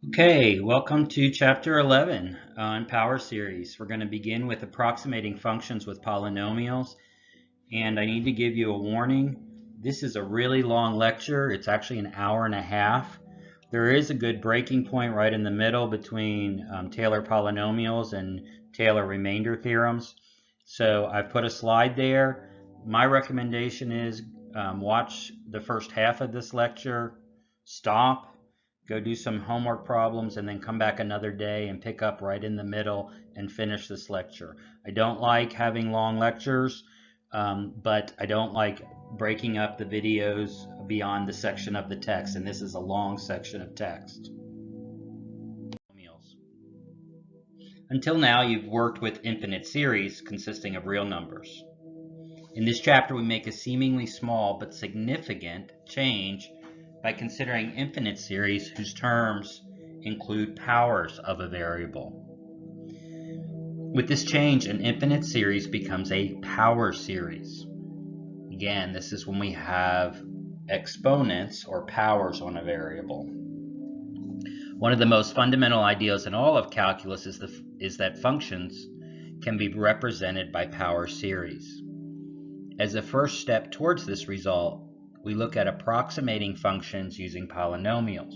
Okay, welcome to Chapter 11 on Power Series. We're going to begin with approximating functions with polynomials, and I need to give you a warning. This is a really long lecture. It's actually an hour and a half. There is a good breaking point right in the middle between Taylor polynomials and Taylor remainder theorems. So I've put a slide there. My recommendation is watch the first half of this lecture, stop, go do some homework problems, and then come back another day and pick up right in the middle and finish this lecture. I don't like having long lectures, but I don't like breaking up the videos beyond the section of the text, and this is a long section of text. Until now, you've worked with infinite series consisting of real numbers. In this chapter, we make a seemingly small but significant change by considering infinite series whose terms include powers of a variable. With this change, an infinite series becomes a power series. Again, this is when we have exponents or powers on a variable. One of the most fundamental ideas in all of calculus is that functions can be represented by power series. As a first step towards this result, we look at approximating functions using polynomials.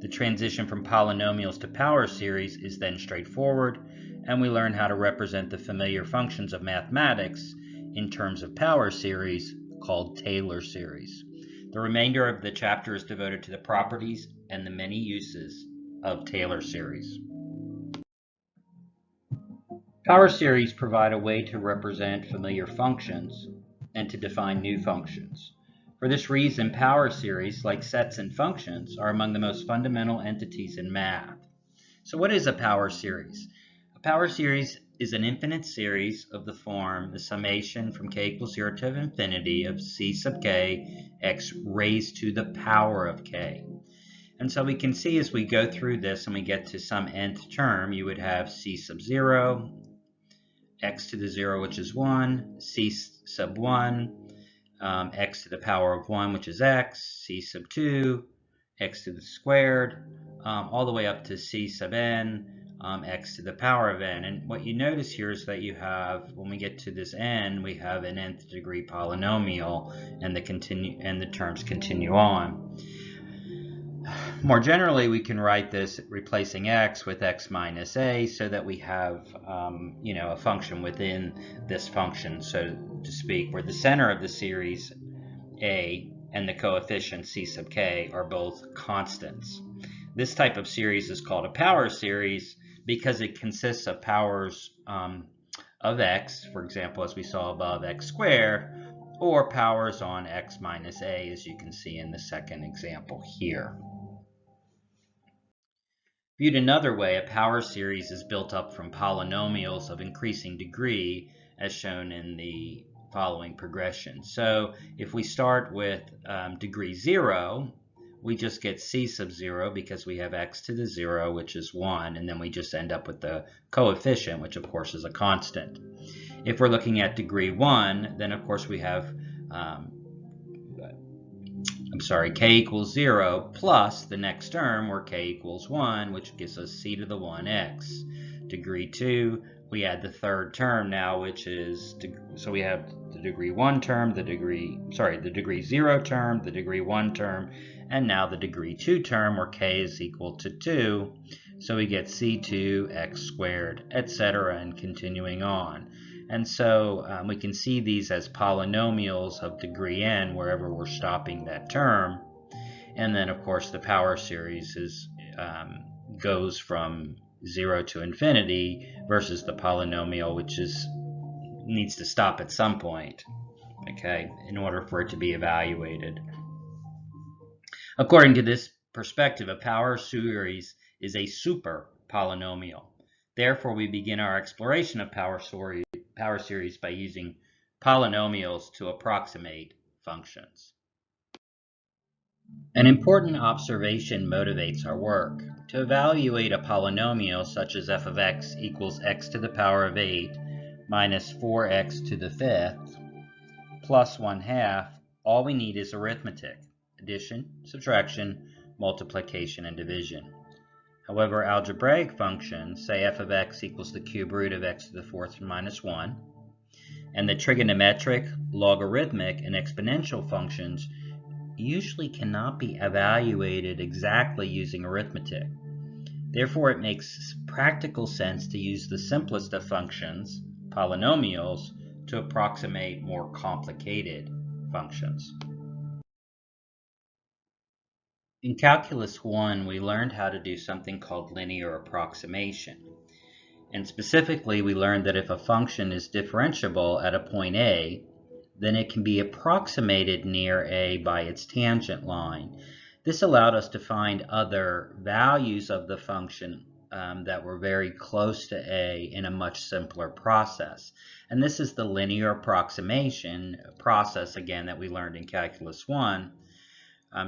The transition from polynomials to power series is then straightforward, and we learn how to represent the familiar functions of mathematics in terms of power series called Taylor series. The remainder of the chapter is devoted to the properties and the many uses of Taylor series. Power series provide a way to represent familiar functions and to define new functions. For this reason, power series, like sets and functions, are among the most fundamental entities in math. So what is a power series? A power series is an infinite series of the form the summation from k equals 0 to infinity of c sub k x raised to the power of k. And so we can see as we go through this and we get to some nth term, you would have c sub 0, x to the 0, which is 1, c sub 1, x to the power of 1, which is x, c sub 2, x to the squared, all the way up to c sub n, x to the power of n. And what you notice here is that you have, when we get to this n, we have an nth degree polynomial, and the terms continue on. More generally, we can write this replacing x with x minus a so that we have a function within this function, so to speak, where the center of the series a and the coefficient c sub k are both constants. This type of series is called a power series because it consists of powers of x, for example, as we saw above, x squared, or powers on x minus a, as you can see in the second example here. Viewed another way, a power series is built up from polynomials of increasing degree, as shown in the following progression. So if we start with degree 0, we just get c sub 0 because we have x to the 0, which is 1, and then we just end up with the coefficient, which of course is a constant. If we're looking at degree 1, then of course we have k equals 0 plus the next term where k equals 1, which gives us c to the 1x. Degree 2, we add the third term now, which is, so we have the degree 1 term, the degree 0 term, the degree 1 term, and now the degree 2 term where k is equal to 2. So we get c2x squared, etc., and continuing on. And so we can see these as polynomials of degree n wherever we're stopping that term. And then, of course, the power series goes from 0 to infinity versus the polynomial, which needs to stop at some point, okay, in order for it to be evaluated. According to this perspective, a power series is a super polynomial. Therefore, we begin our exploration of power series by using polynomials to approximate functions. An important observation motivates our work. To evaluate a polynomial such as f of x equals x to the power of 8 minus 4x to the 5th plus 1/2, all we need is arithmetic: addition, subtraction, multiplication, and division. However, algebraic functions, say f of x equals the cube root of x to the fourth minus 1, and the trigonometric, logarithmic, and exponential functions usually cannot be evaluated exactly using arithmetic. Therefore, it makes practical sense to use the simplest of functions, polynomials, to approximate more complicated functions. In Calculus 1, we learned how to do something called linear approximation. And specifically, we learned that if a function is differentiable at a point A, then it can be approximated near A by its tangent line. This allowed us to find other values of the function that were very close to A in a much simpler process. And this is the linear approximation process, again, that we learned in Calculus 1.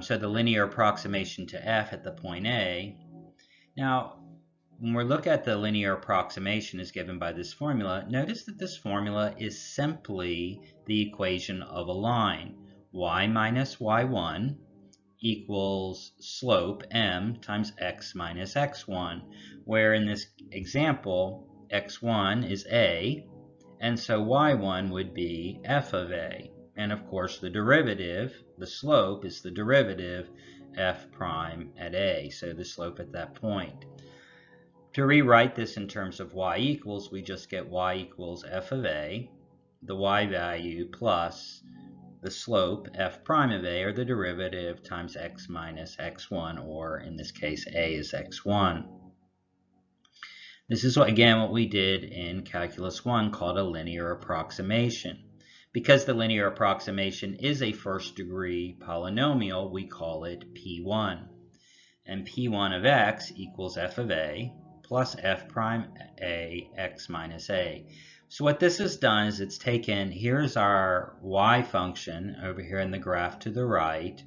So the linear approximation to f at the point A. Now, when we look at the linear approximation as given by this formula, notice that this formula is simply the equation of a line. Y minus y1 equals slope m times x minus x1, where in this example, x1 is a, and so y1 would be f of a. And of course, the derivative, the slope, is the derivative f prime at a, so the slope at that point. To rewrite this in terms of y equals, we just get y equals f of a, the y value plus the slope f prime of a, or the derivative, times x minus x1, or in this case, a is x1. This is, again, what we did in Calculus 1 called a linear approximation. Because the linear approximation is a first-degree polynomial, we call it P1. And P1 of x equals f of a plus f prime a x minus a. So what this has done is it's taken, here's our y function over here in the graph to the right.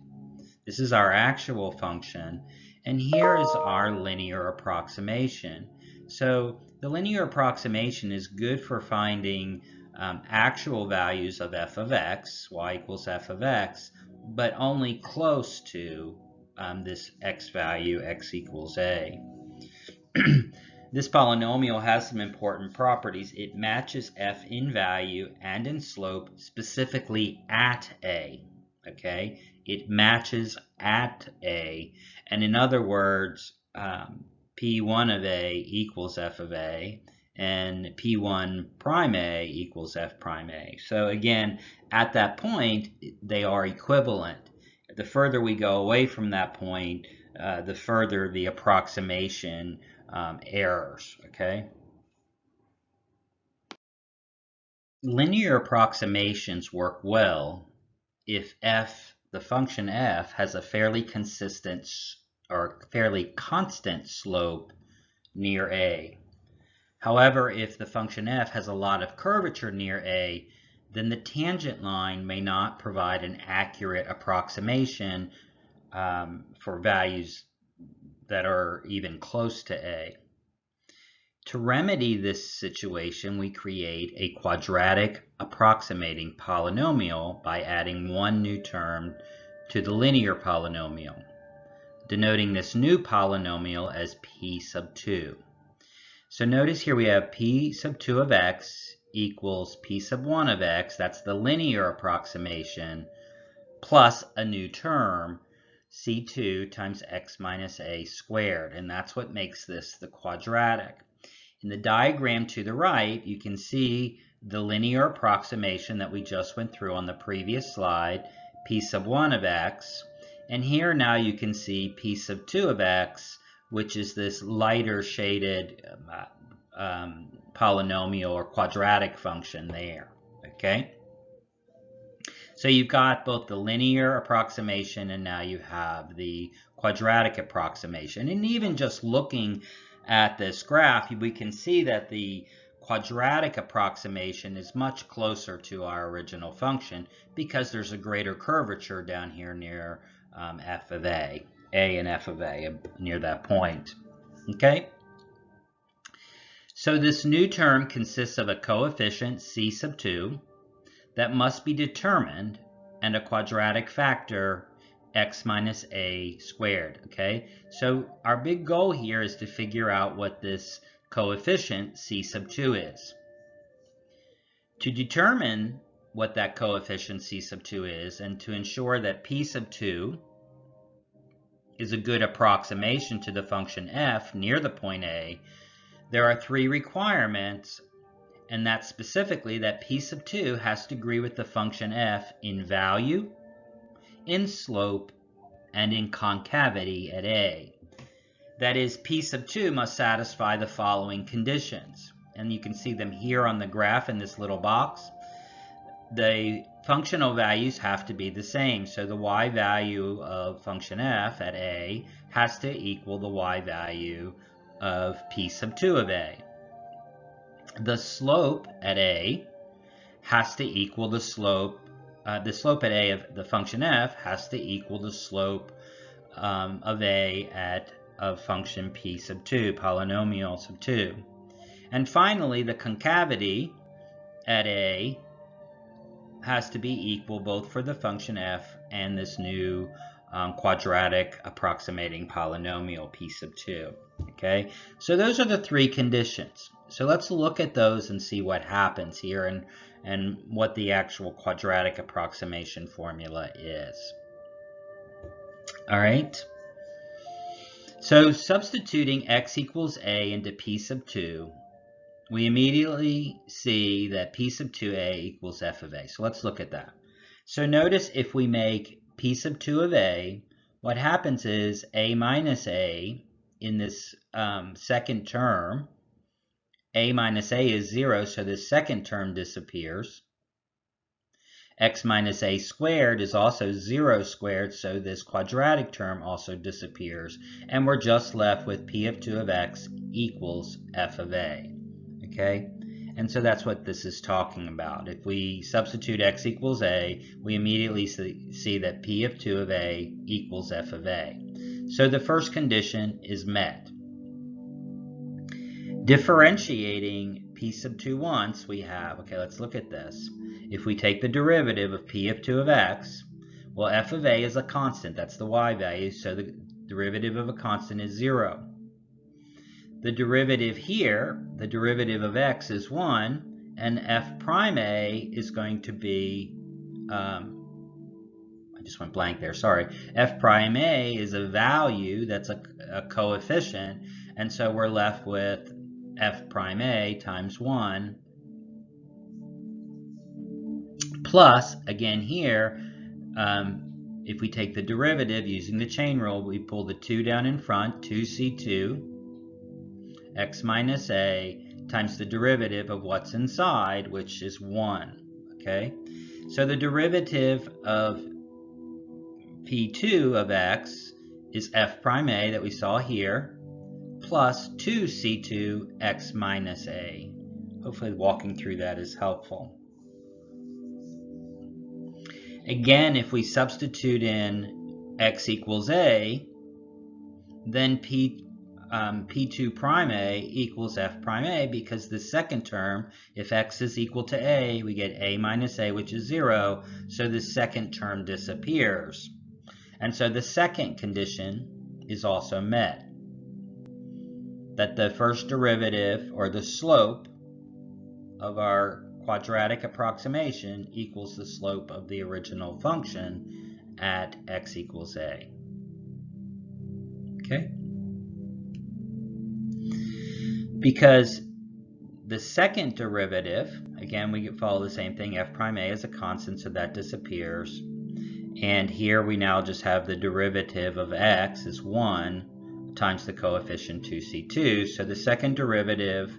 This is our actual function. And here is our linear approximation. So the linear approximation is good for finding actual values of f of x, y equals f of x, but only close to this x value, x equals a. This polynomial has some important properties. It matches f in value and in slope specifically at a. Okay? It matches at a. And in other words, P1 of a equals f of a, and P1 prime a equals f prime a. So again, at that point, they are equivalent. The further we go away from that point, the further the approximation errors, okay? Linear approximations work well if f, the function f, has a fairly consistent or fairly constant slope near a. However, if the function f has a lot of curvature near a, then the tangent line may not provide an accurate approximation for values that are even close to a. To remedy this situation, we create a quadratic approximating polynomial by adding one new term to the linear polynomial, denoting this new polynomial as p sub 2. So notice here we have p sub 2 of x equals p sub 1 of x, that's the linear approximation, plus a new term, c2 times x minus a squared, and that's what makes this the quadratic. In the diagram to the right, you can see the linear approximation that we just went through on the previous slide, p sub 1 of x, and here now you can see p sub 2 of x, which is this lighter shaded polynomial or quadratic function there, okay? So you've got both the linear approximation and now you have the quadratic approximation. And even just looking at this graph, we can see that the quadratic approximation is much closer to our original function because there's a greater curvature down here near f of a and f of a, near that point. Okay? So this new term consists of a coefficient c sub 2 that must be determined and a quadratic factor x minus a squared, okay? So our big goal here is to figure out what this coefficient c sub 2 is. To determine what that coefficient c sub 2 is, and to ensure that p sub 2 is a good approximation to the function f near the point A, there are three requirements, and that's specifically that p sub 2 has to agree with the function f in value, in slope, and in concavity at A. That is, p sub 2 must satisfy the following conditions, and you can see them here on the graph in this little box. The functional values have to be the same, so the y value of function f at A has to equal the y value of p sub 2 of A. The slope at A has to equal the slope at A of the function f has to equal the slope of A of function p sub 2, polynomial sub 2. And finally, the concavity at A has to be equal both for the function f and this new quadratic approximating polynomial p sub 2. Okay, so those are the three conditions. So let's look at those and see what happens here and what the actual quadratic approximation formula is. All right. So substituting x equals a into p sub 2, we immediately see that p sub 2a equals f of a. So let's look at that. So notice if we make p sub 2 of a, what happens is a minus a in this second term, a minus a is 0, so this second term disappears. X minus a squared is also 0 squared, so this quadratic term also disappears. And we're just left with p of 2 of x equals f of a. Okay? And so that's what this is talking about. If we substitute x equals a, we immediately see that p of 2 of a equals f of a. So the first condition is met. Differentiating p sub 2 once, we have, okay, let's look at this. If we take the derivative of p of 2 of x, well, f of a is a constant. That's the y value, so the derivative of a constant is 0. The derivative here, the derivative of x is 1, and f prime a is going to be, I just went blank there, sorry. F prime a is a value that's a coefficient, and so we're left with f prime a times 1 plus, again here, if we take the derivative using the chain rule, we pull the 2 down in front, 2c2, x minus a times the derivative of what's inside, which is 1, okay? So the derivative of p2 of x is f prime a that we saw here, plus 2c2 x minus a. Hopefully walking through that is helpful. Again, if we substitute in x equals a, then p2 prime a equals f prime a, because the second term, if x is equal to a, we get a minus a, which is 0, so the second term disappears. And so the second condition is also met, that the first derivative, or the slope, of our quadratic approximation equals the slope of the original function at x equals a. Okay? Because the second derivative, again, we follow the same thing, f prime a is a constant, so that disappears. And here we now just have the derivative of x is 1 times the coefficient 2c2, so the second derivative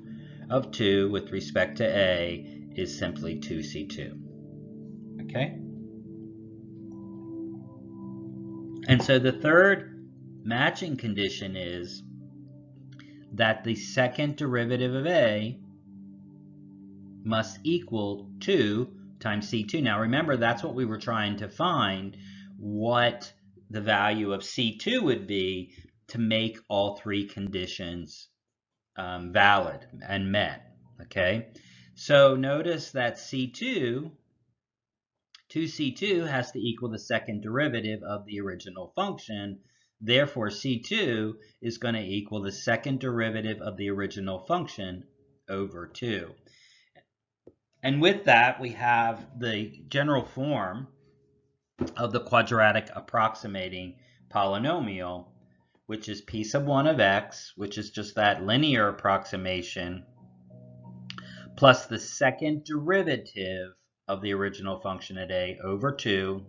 of 2 with respect to a is simply 2c2. Okay? And so the third matching condition is that the second derivative of a must equal 2 times c2. Now remember, that's what we were trying to find, what the value of c2 would be to make all three conditions valid and met. Okay, so notice that c2 2c2 has to equal the second derivative of the original function. Therefore, c2 is going to equal the second derivative of the original function over 2. And with that, we have the general form of the quadratic approximating polynomial, which is p sub 1 of x, which is just that linear approximation, plus the second derivative of the original function at a over 2,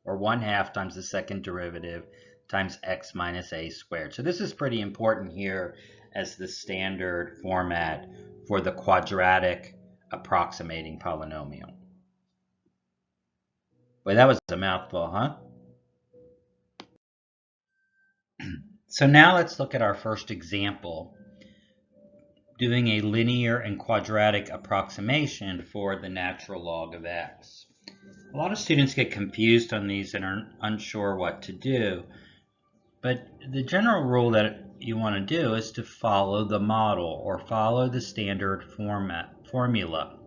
or 1/2 times the second derivative times x minus a squared. So this is pretty important here as the standard format for the quadratic approximating polynomial. Boy, that was a mouthful, huh? So now let's look at our first example, doing a linear and quadratic approximation for the natural log of x. A lot of students get confused on these and are unsure what to do, but the general rule that you want to do is to follow the model or follow the standard formula.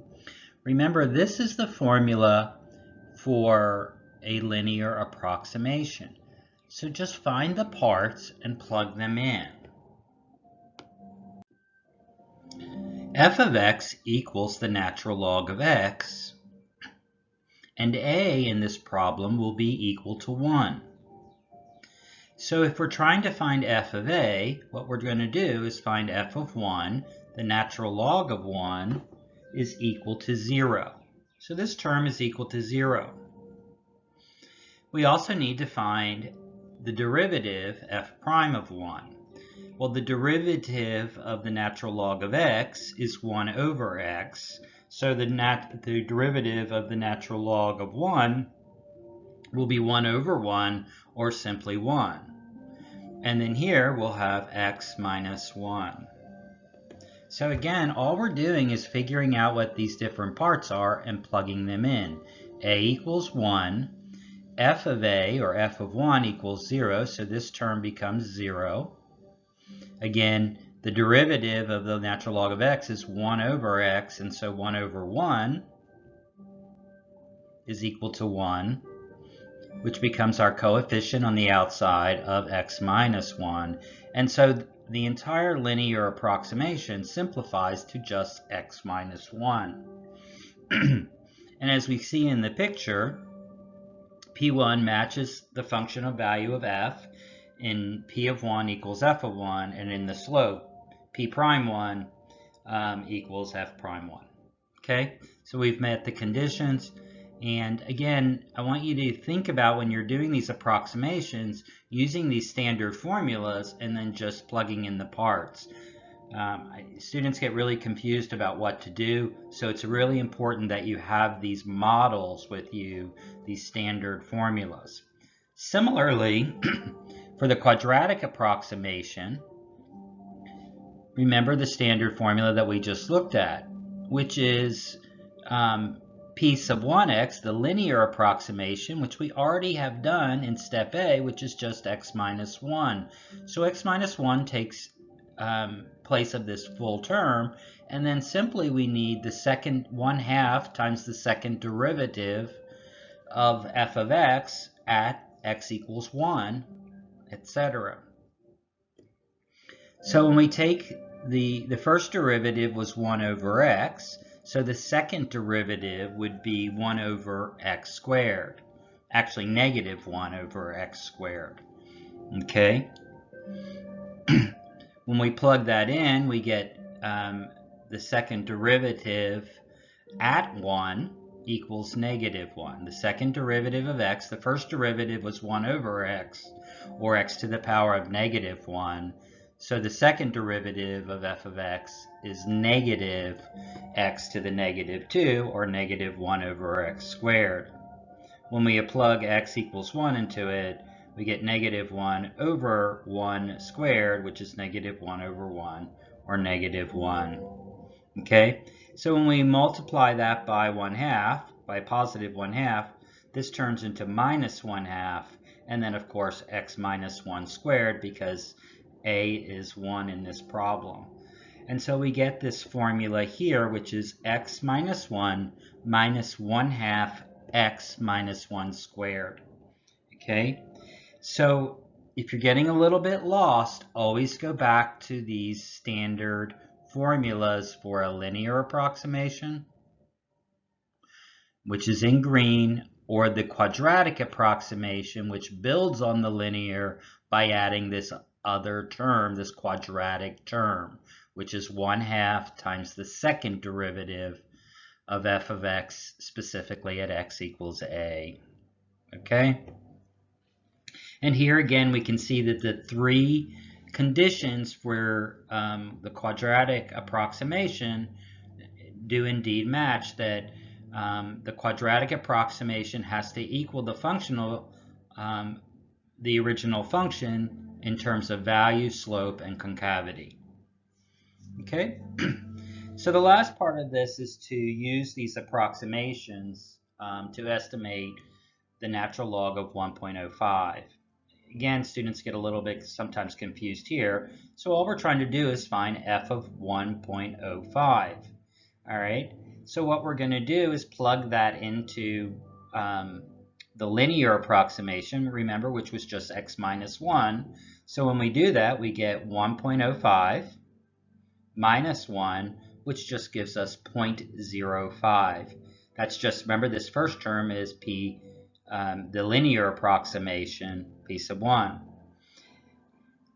Remember, this is the formula for a linear approximation. So just find the parts and plug them in. F of x equals the natural log of x, and a in this problem will be equal to 1. So if we're trying to find f of a, what we're going to do is find f of 1, the natural log of 1, is equal to 0. So this term is equal to 0. We also need to find the derivative f prime of 1. Well, the derivative of the natural log of x is 1 over x. So the derivative of the natural log of 1 will be 1 over 1, or simply 1. And then here we'll have x minus 1. So again, all we're doing is figuring out what these different parts are and plugging them in. A equals 1. F of a, or f of 1, equals 0, so this term becomes 0. Again, the derivative of the natural log of x is 1 over x, and so 1 over 1 is equal to 1, which becomes our coefficient on the outside of x minus 1. And so the entire linear approximation simplifies to just x minus 1. And as we see in the picture, P1 matches the functional value of f in P of 1 equals f of 1, and in the slope, P prime 1 equals f prime 1. Okay, so we've met the conditions. And again, I want you to think about when you're doing these approximations, using these standard formulas and then just plugging in the parts. Students get really confused about what to do, so it's really important that you have these models with you, these standard formulas. Similarly, for the quadratic approximation, remember the standard formula that we just looked at, which is p sub 1x, the linear approximation, which we already have done in step A, which is just x minus 1. So x minus 1 takes place of this full term, and then simply we need the second 1/2 times the second derivative of f of x at x equals 1, etc. So when we take the first derivative was 1 over x, so the second derivative would be 1 over x squared. Actually, negative 1 over x squared. Okay? When we plug that in, we get the second derivative at 1 equals negative 1. The second derivative of x, the first derivative was 1 over x, or x to the power of negative 1. So the second derivative of f of x is negative x to the negative 2, or negative 1 over x squared. When we plug x equals 1 into it, we get negative 1 over 1 squared, which is negative 1 over 1, or negative 1. Okay? So when we multiply that by 1/2, by positive 1/2, this turns into minus 1/2, and then of course x minus 1 squared, because a is 1 in this problem. And so we get this formula here, which is x minus 1 minus 1/2 x minus 1 squared. Okay, so if you're getting a little bit lost, always go back to these standard formulas for a linear approximation, which is in green, or the quadratic approximation, which builds on the linear by adding this other term, this quadratic term, which is 1/2 times the second derivative of f of x, specifically at x equals a. Okay? And here again, we can see that the three conditions for the quadratic approximation do indeed match, that the quadratic approximation has to equal the functional, the original function in terms of value, slope, and concavity. Okay, so the last part of this is to use these approximations to estimate the natural log of 1.05. Again, students get a little bit sometimes confused here. So all we're trying to do is find f of 1.05. All right, so what we're going to do is plug that into the linear approximation, remember, which was just x minus 1. So when we do that, we get 1.05 minus 1, which just gives us 0.05. That's just, remember, this first term is p, the linear approximation, p sub 1.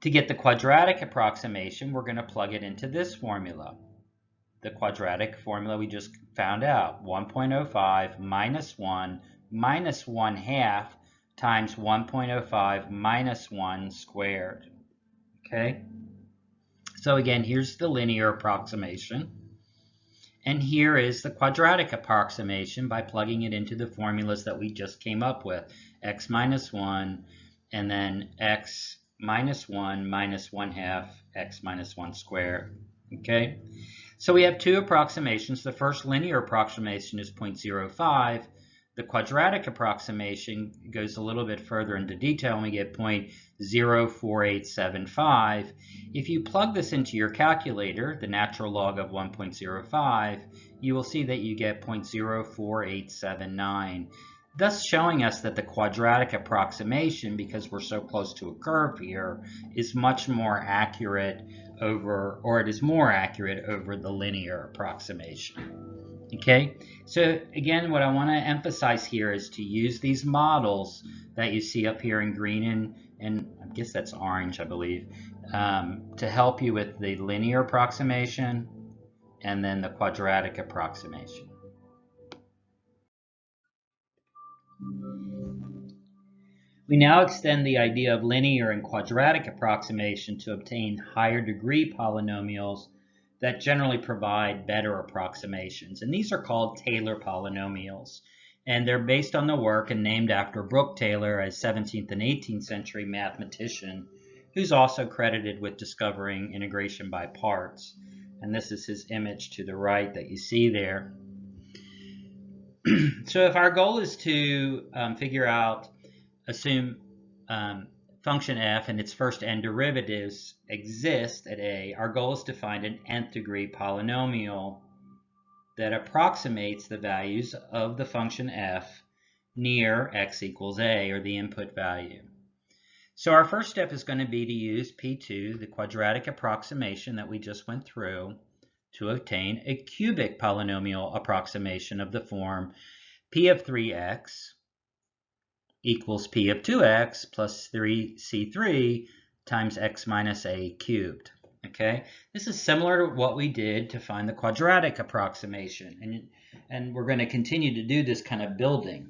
To get the quadratic approximation, we're going to plug it into this formula. The quadratic formula we just found out, 1.05 minus 1 minus 1/2 times 1.05 minus 1 squared. Okay? So again, here's the linear approximation. And here is the quadratic approximation by plugging it into the formulas that we just came up with. X minus 1, and then x minus 1 minus 1/2 x minus 1 squared. Okay? So we have two approximations. The first linear approximation is 0.05. The quadratic approximation goes a little bit further into detail, and we get 0.04875. If you plug this into your calculator, the natural log of 1.05, you will see that you get 0.04879, thus showing us that the quadratic approximation, because we're so close to a curve here, is much more accurate over, or it is more accurate over the linear approximation. Okay, so again, what I want to emphasize here is to use these models that you see up here in green and I guess that's orange, I believe, to help you with the linear approximation and then the quadratic approximation. We now extend the idea of linear and quadratic approximation to obtain higher degree polynomials that generally provide better approximations. And these are called Taylor polynomials. And they're based on the work and named after Brooke Taylor, a 17th and 18th century mathematician who's also credited with discovering integration by parts. And this is his image to the right that you see there. So if our goal is to assume function f and its first n derivatives exist at a, our goal is to find an nth degree polynomial that approximates the values of the function f near x equals a, or the input value. So our first step is going to be to use P2, the quadratic approximation that we just went through, to obtain a cubic polynomial approximation of the form p of 3x equals p of 2x plus 3c3 times x minus a cubed. Okay, this is similar to what we did to find the quadratic approximation, and we're going to continue to do this kind of building.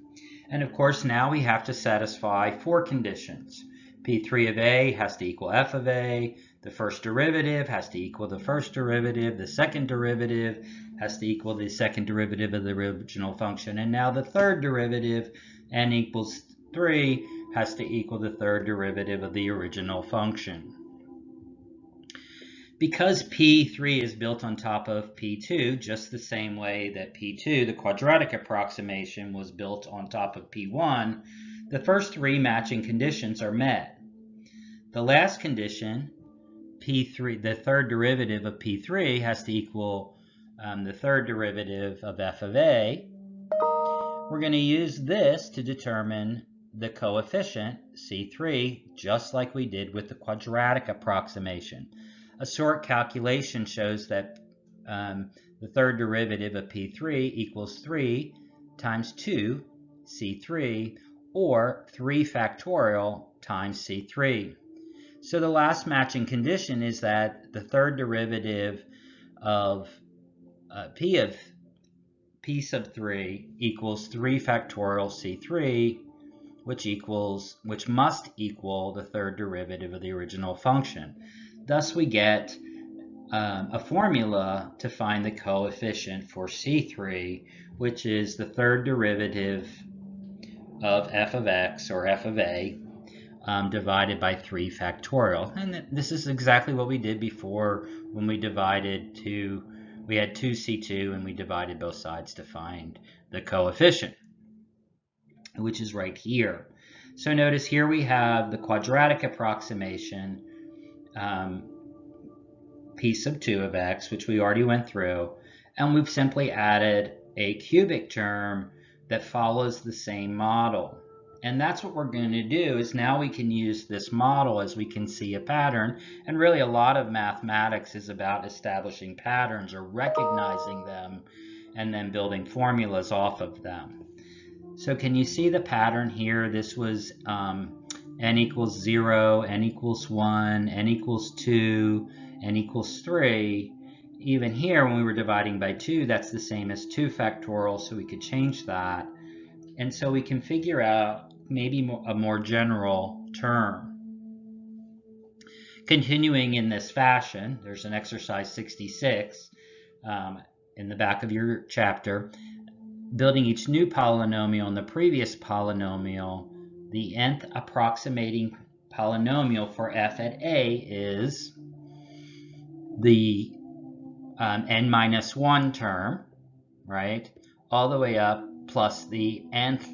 And of course, now we have to satisfy four conditions. P3 of a has to equal f of a, the first derivative has to equal the first derivative, the second derivative has to equal the second derivative of the original function, and now the third derivative, n equals 3, has to equal the third derivative of the original function. Because P3 is built on top of P2, just the same way that P2, the quadratic approximation, was built on top of P1, the first three matching conditions are met. The last condition, P3, the third derivative of P3, has to equal the third derivative of f of a, we're going to use this to determine the coefficient, C3, just like we did with the quadratic approximation. A short calculation shows that the third derivative of P3 equals 3 times 2, C3, or 3 factorial times C3. So the last matching condition is that the third derivative of P sub 3 equals 3 factorial C3, which must equal the third derivative of the original function. Thus we get a formula to find the coefficient for C3, which is the third derivative of f of x, or f of a, divided by 3 factorial. And this is exactly what we did before when we divided we had 2c2 and we divided both sides to find the coefficient, which is right here. So notice here we have the quadratic approximation, p sub 2 of x, which we already went through, and we've simply added a cubic term that follows the same model. And that's what we're going to do, is now we can use this model as we can see a pattern. And really a lot of mathematics is about establishing patterns or recognizing them and then building formulas off of them. So can you see the pattern here? This was n equals 0, n equals 1, n equals 2, n equals 3. Even here, when we were dividing by 2, that's the same as 2 factorial, so we could change that. And so we can figure out maybe a more general term. Continuing in this fashion, there's an exercise 66 in the back of your chapter. Building each new polynomial in the previous polynomial, the nth approximating polynomial for f at a is the n minus 1 term, right, all the way up, plus the nth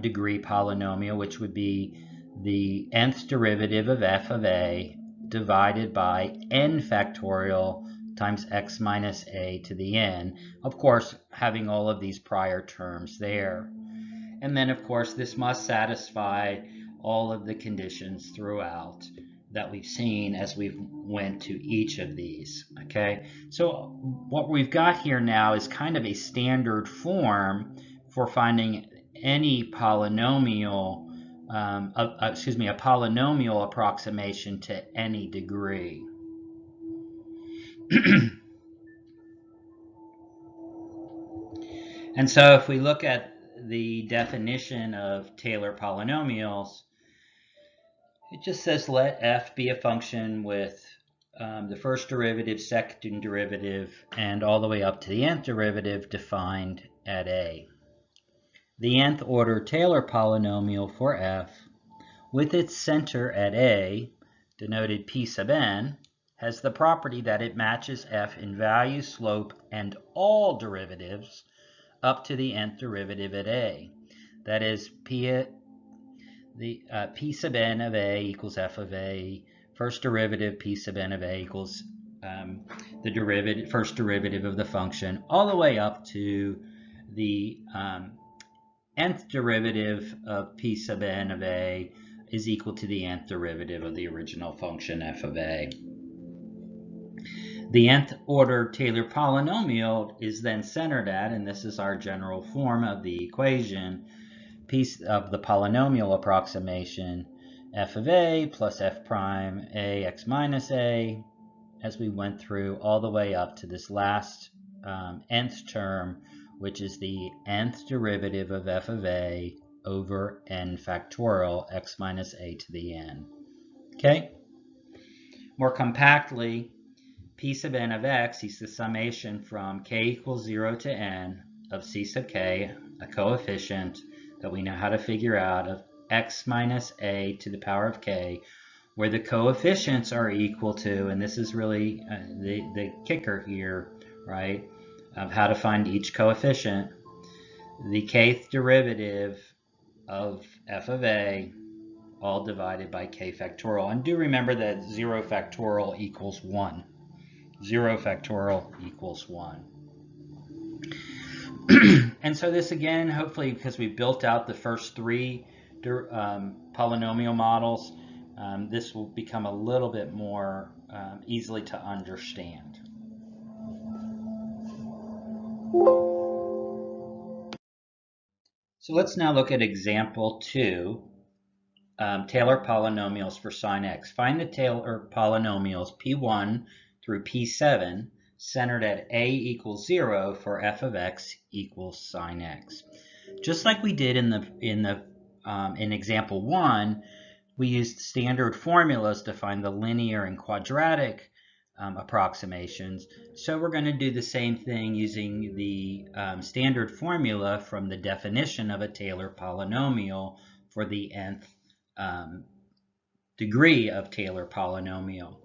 degree polynomial, which would be the nth derivative of f of a divided by n factorial times x minus a to the n, of course having all of these prior terms there. And then of course this must satisfy all of the conditions throughout that we've seen as we went to each of these. Okay, so what we've got here now is kind of a standard form for finding any polynomial, a polynomial approximation to any degree. And so if we look at the definition of Taylor polynomials, it just says let f be a function with the first derivative, second derivative, and all the way up to the nth derivative defined at a. The nth order Taylor polynomial for f, with its center at a, denoted p sub n, has the property that it matches f in value, slope, and all derivatives up to the nth derivative at a. That is, p sub n of a equals f of a, first derivative p sub n of a equals the first derivative of the function, all the way up to the nth derivative of p sub n of a is equal to the nth derivative of the original function f of a. The nth order Taylor polynomial is then centered at, and this is our general form of the equation, piece of the polynomial approximation, f of a plus f prime a x minus a, as we went through all the way up to this last nth term, which is the nth derivative of f of a over n factorial x minus a to the n. Okay? More compactly, p sub n of x is the summation from k equals 0 to n of c sub k, a coefficient that we know how to figure out, of x minus a to the power of k, where the coefficients are equal to, and this is really the kicker here, right, of how to find each coefficient, the kth derivative of f of a, all divided by k factorial. And do remember that 0 factorial equals 1. 0 factorial equals 1. And so this again, hopefully because we built out the first three polynomial models, this will become a little bit more easily to understand. So let's now look at example 2, Taylor polynomials for sine x. Find the Taylor polynomials P1 through P7 centered at a equals 0 for f of x equals sine x. Just like we did in example 1, we used standard formulas to find the linear and quadratic approximations. So we're going to do the same thing using the standard formula from the definition of a Taylor polynomial for the nth degree of Taylor polynomial.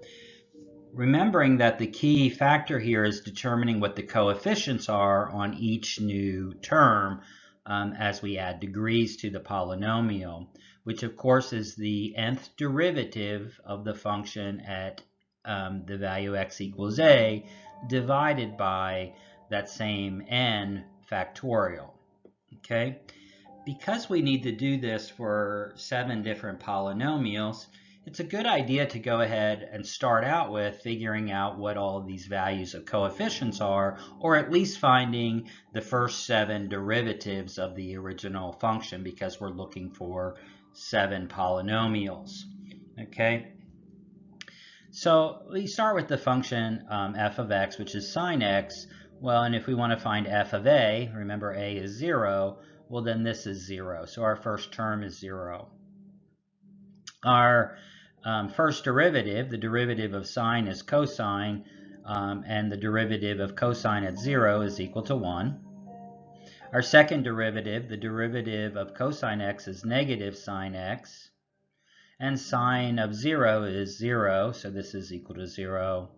Remembering that the key factor here is determining what the coefficients are on each new term as we add degrees to the polynomial, which of course is the nth derivative of the function at the value x equals a divided by that same n factorial. Okay? Because we need to do this for 7 different polynomials, it's a good idea to go ahead and start out with figuring out what all of these values of coefficients are, or at least finding the first 7 derivatives of the original function, because we're looking for 7 polynomials. Okay? So we start with the function f of x, which is sine x. Well, and if we want to find f of a, remember a is 0, well then this is 0. So our first term is 0. Our first derivative, the derivative of sine is cosine, and the derivative of cosine at 0 is equal to 1. Our second derivative, the derivative of cosine x is negative sine x. And sine of 0 is 0, so this is equal to 0.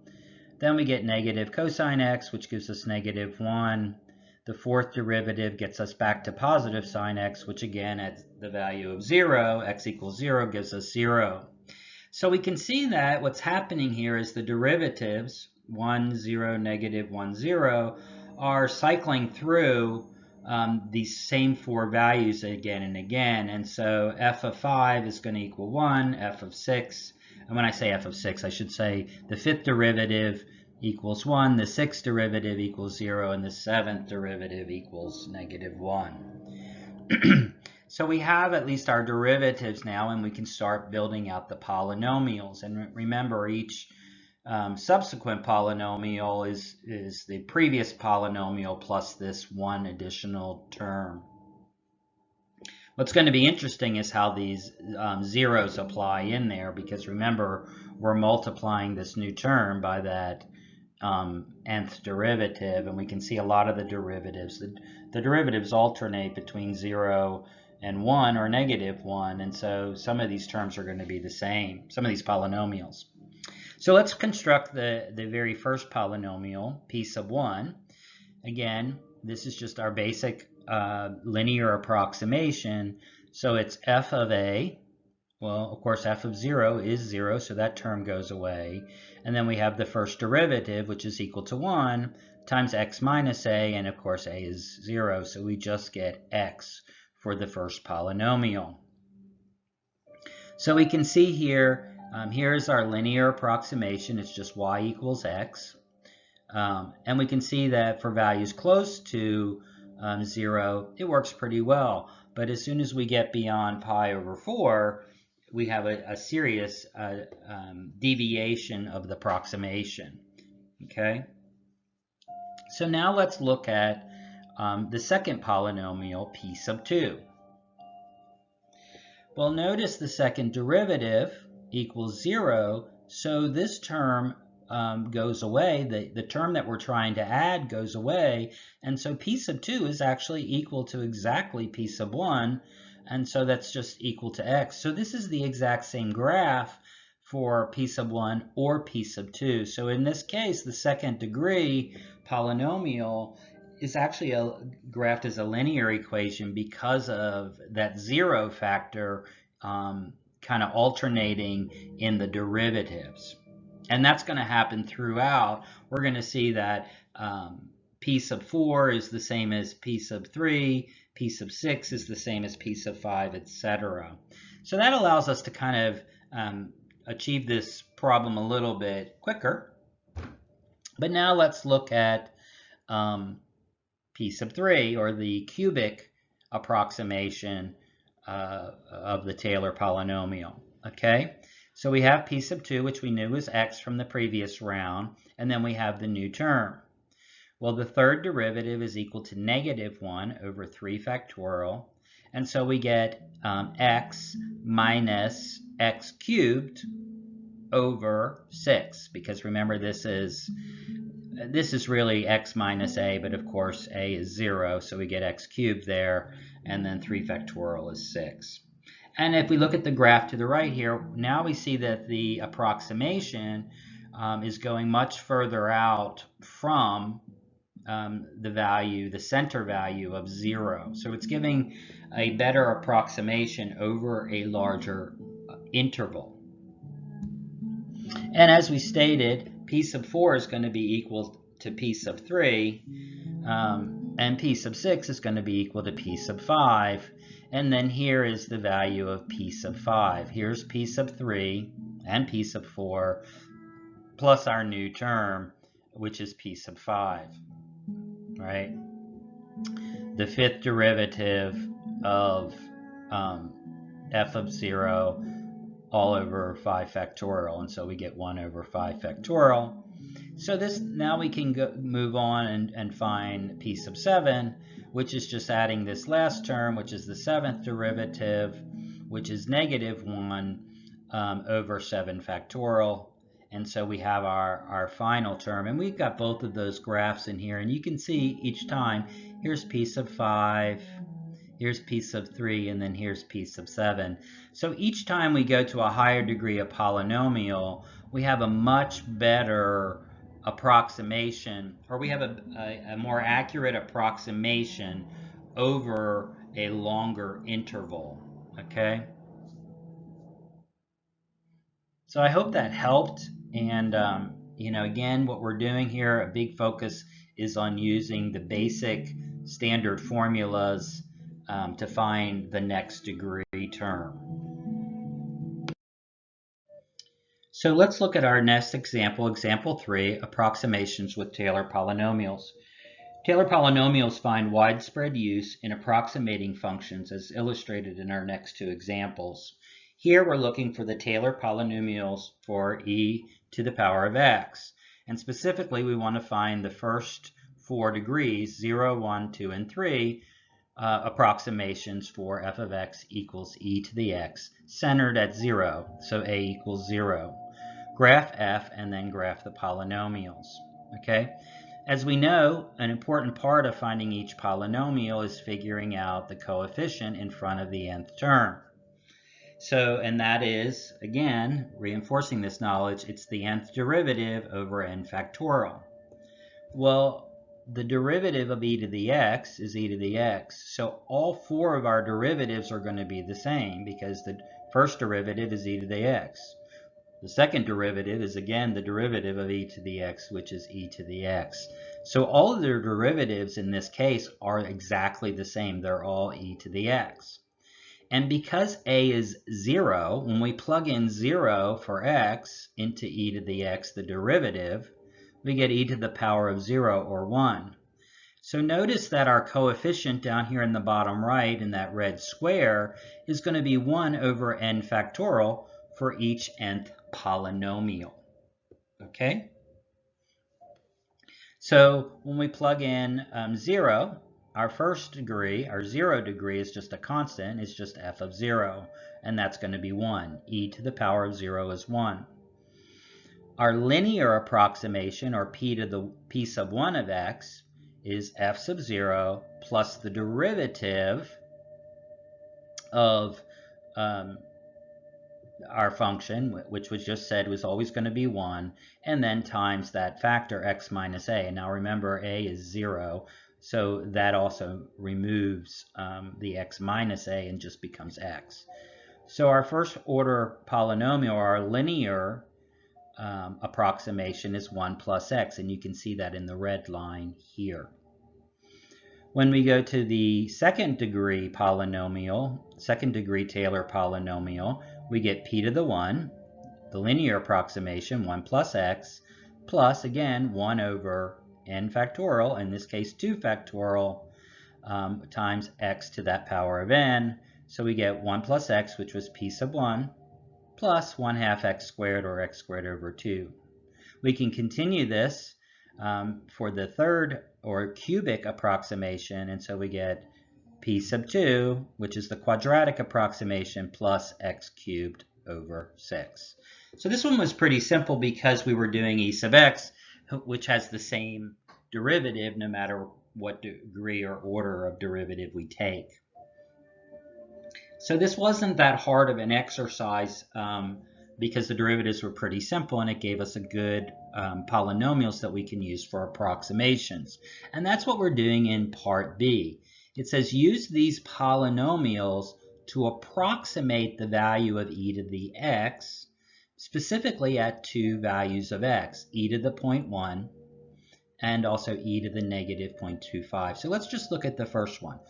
Then we get negative cosine x, which gives us negative 1. The fourth derivative gets us back to positive sine x, which again at the value of 0, x equals 0, gives us 0. So we can see that what's happening here is the derivatives, 1, 0, negative 1, 0, are cycling through these same 4 values again and again. And so f of 5 is going to equal 1, f of 6, and when I say f of 6, I should say the 5th derivative equals 1, the 6th derivative equals 0, and the 7th derivative equals negative 1. So we have at least our derivatives now, and we can start building out the polynomials. And remember, each subsequent polynomial is the previous polynomial plus this one additional term. What's going to be interesting is how these zeros apply in there, because remember, we're multiplying this new term by that nth derivative, and we can see a lot of the derivatives. The derivatives alternate between 0 and 1 or negative 1, and so some of these terms are going to be the same, some of these polynomials. So let's construct the very first polynomial, p sub 1. Again, this is just our basic linear approximation. So it's f of a. Well, of course, f of 0 is 0, so that term goes away. And then we have the first derivative, which is equal to 1, times x minus a, and of course a is 0, so we just get x for the first polynomial. So we can see here, here's our linear approximation. It's just y equals x. And we can see that for values close to 0, it works pretty well. But as soon as we get beyond pi over 4, we have a serious deviation of the approximation. Okay? So now let's look at the second polynomial, p sub 2. Well, notice the second derivative equals 0, so this term goes away. The term that we're trying to add goes away, and so p sub 2 is actually equal to exactly p sub 1, and so that's just equal to x. So this is the exact same graph for p sub 1 or p sub 2. So in this case, the second degree polynomial is actually graphed as a linear equation because of that 0 factor kind of alternating in the derivatives. And that's going to happen throughout. We're going to see that P sub 4 is the same as P sub 3, P sub 6 is the same as P sub 5, etc. So that allows us to kind of achieve this problem a little bit quicker. But now let's look at P sub 3, or the cubic approximation of the Taylor polynomial. Okay, so we have P sub 2, which we knew was x from the previous round, and then we have the new term. Well, the third derivative is equal to -1 over 3 factorial, and so we get x minus x cubed over 6, because remember this is really x minus a, but of course a is 0, so we get x cubed there, and then 3 factorial is 6. And if we look at the graph to the right here, now we see that the approximation is going much further out from the center value of 0. So it's giving a better approximation over a larger interval. And as we stated, P sub 4 is going to be equal to P sub 3, and P sub 6 is going to be equal to P sub 5, and then here is the value of P sub 5. Here's P sub 3 and P sub 4, plus our new term, which is P sub 5, right? The fifth derivative of f of 0 all over 5 factorial, and so we get 1 over 5 factorial. So this, now we can move on and find P sub 7, which is just adding this last term, which is the seventh derivative, which is -1 over 7 factorial. And so we have our final term, and we've got both of those graphs in here, and you can see each time, here's P sub 5, here's P sub 3, and then here's P sub 7. So each time we go to a higher degree of polynomial, we have a much better approximation, or we have a more accurate approximation over a longer interval, okay? So I hope that helped, and again, what we're doing here, a big focus is on using the basic standard formulas to find the next degree term. So let's look at our next example, example 3, approximations with Taylor polynomials. Taylor polynomials find widespread use in approximating functions, as illustrated in our next two examples. Here we're looking for the Taylor polynomials for e to the power of x, and specifically we want to find the first 4 degrees, 0, 1, 2, and 3, approximations for f of x equals e to the x, centered at 0, so a equals 0. Graph f and then graph the polynomials, okay? As we know, an important part of finding each polynomial is figuring out the coefficient in front of the nth term. So, and that is, again, reinforcing this knowledge, it's the nth derivative over n factorial. Well, the derivative of e to the x is e to the x, so all 4 of our derivatives are going to be the same, because the first derivative is e to the x. The second derivative is, again, the derivative of e to the x, which is e to the x. So all of their derivatives in this case are exactly the same. They're all e to the x. And because a is 0, when we plug in 0 for x into e to the x, the derivative, we get e to the power of 0, or 1. So notice that our coefficient down here in the bottom right in that red square is going to be 1 over n factorial for each nth polynomial. Okay? So when we plug in 0, our first degree, our 0 degree, is just a constant. It's just f of 0, and that's going to be 1. E to the power of 0 is 1. Our linear approximation, or p sub 1 of x, is f sub 0 plus the derivative of our function, which was just said was always going to be 1, and then times that factor x minus a. And now remember, a is 0, so that also removes the x minus a and just becomes x. So our first order polynomial, our linear approximation is 1 plus x, and you can see that in the red line here. When we go to the second degree polynomial, second degree Taylor polynomial, we get p to the 1, the linear approximation, 1 plus x, plus, again, 1 over n factorial, in this case 2 factorial, times x to that power of n. So we get 1 plus x, which was p sub 1, plus 1/2 x squared, or x squared over 2. We can continue this for the third or cubic approximation, and so we get p sub 2, which is the quadratic approximation, plus x cubed over 6. So this one was pretty simple because we were doing e sub x, which has the same derivative no matter what degree or order of derivative we take. So this wasn't that hard of an exercise because the derivatives were pretty simple, and it gave us a good polynomials that we can use for approximations. And that's what we're doing in part B. It says use these polynomials to approximate the value of e to the x, specifically at two values of x, e to the 0.1 and also e to the negative 0.25. So let's just look at the first one.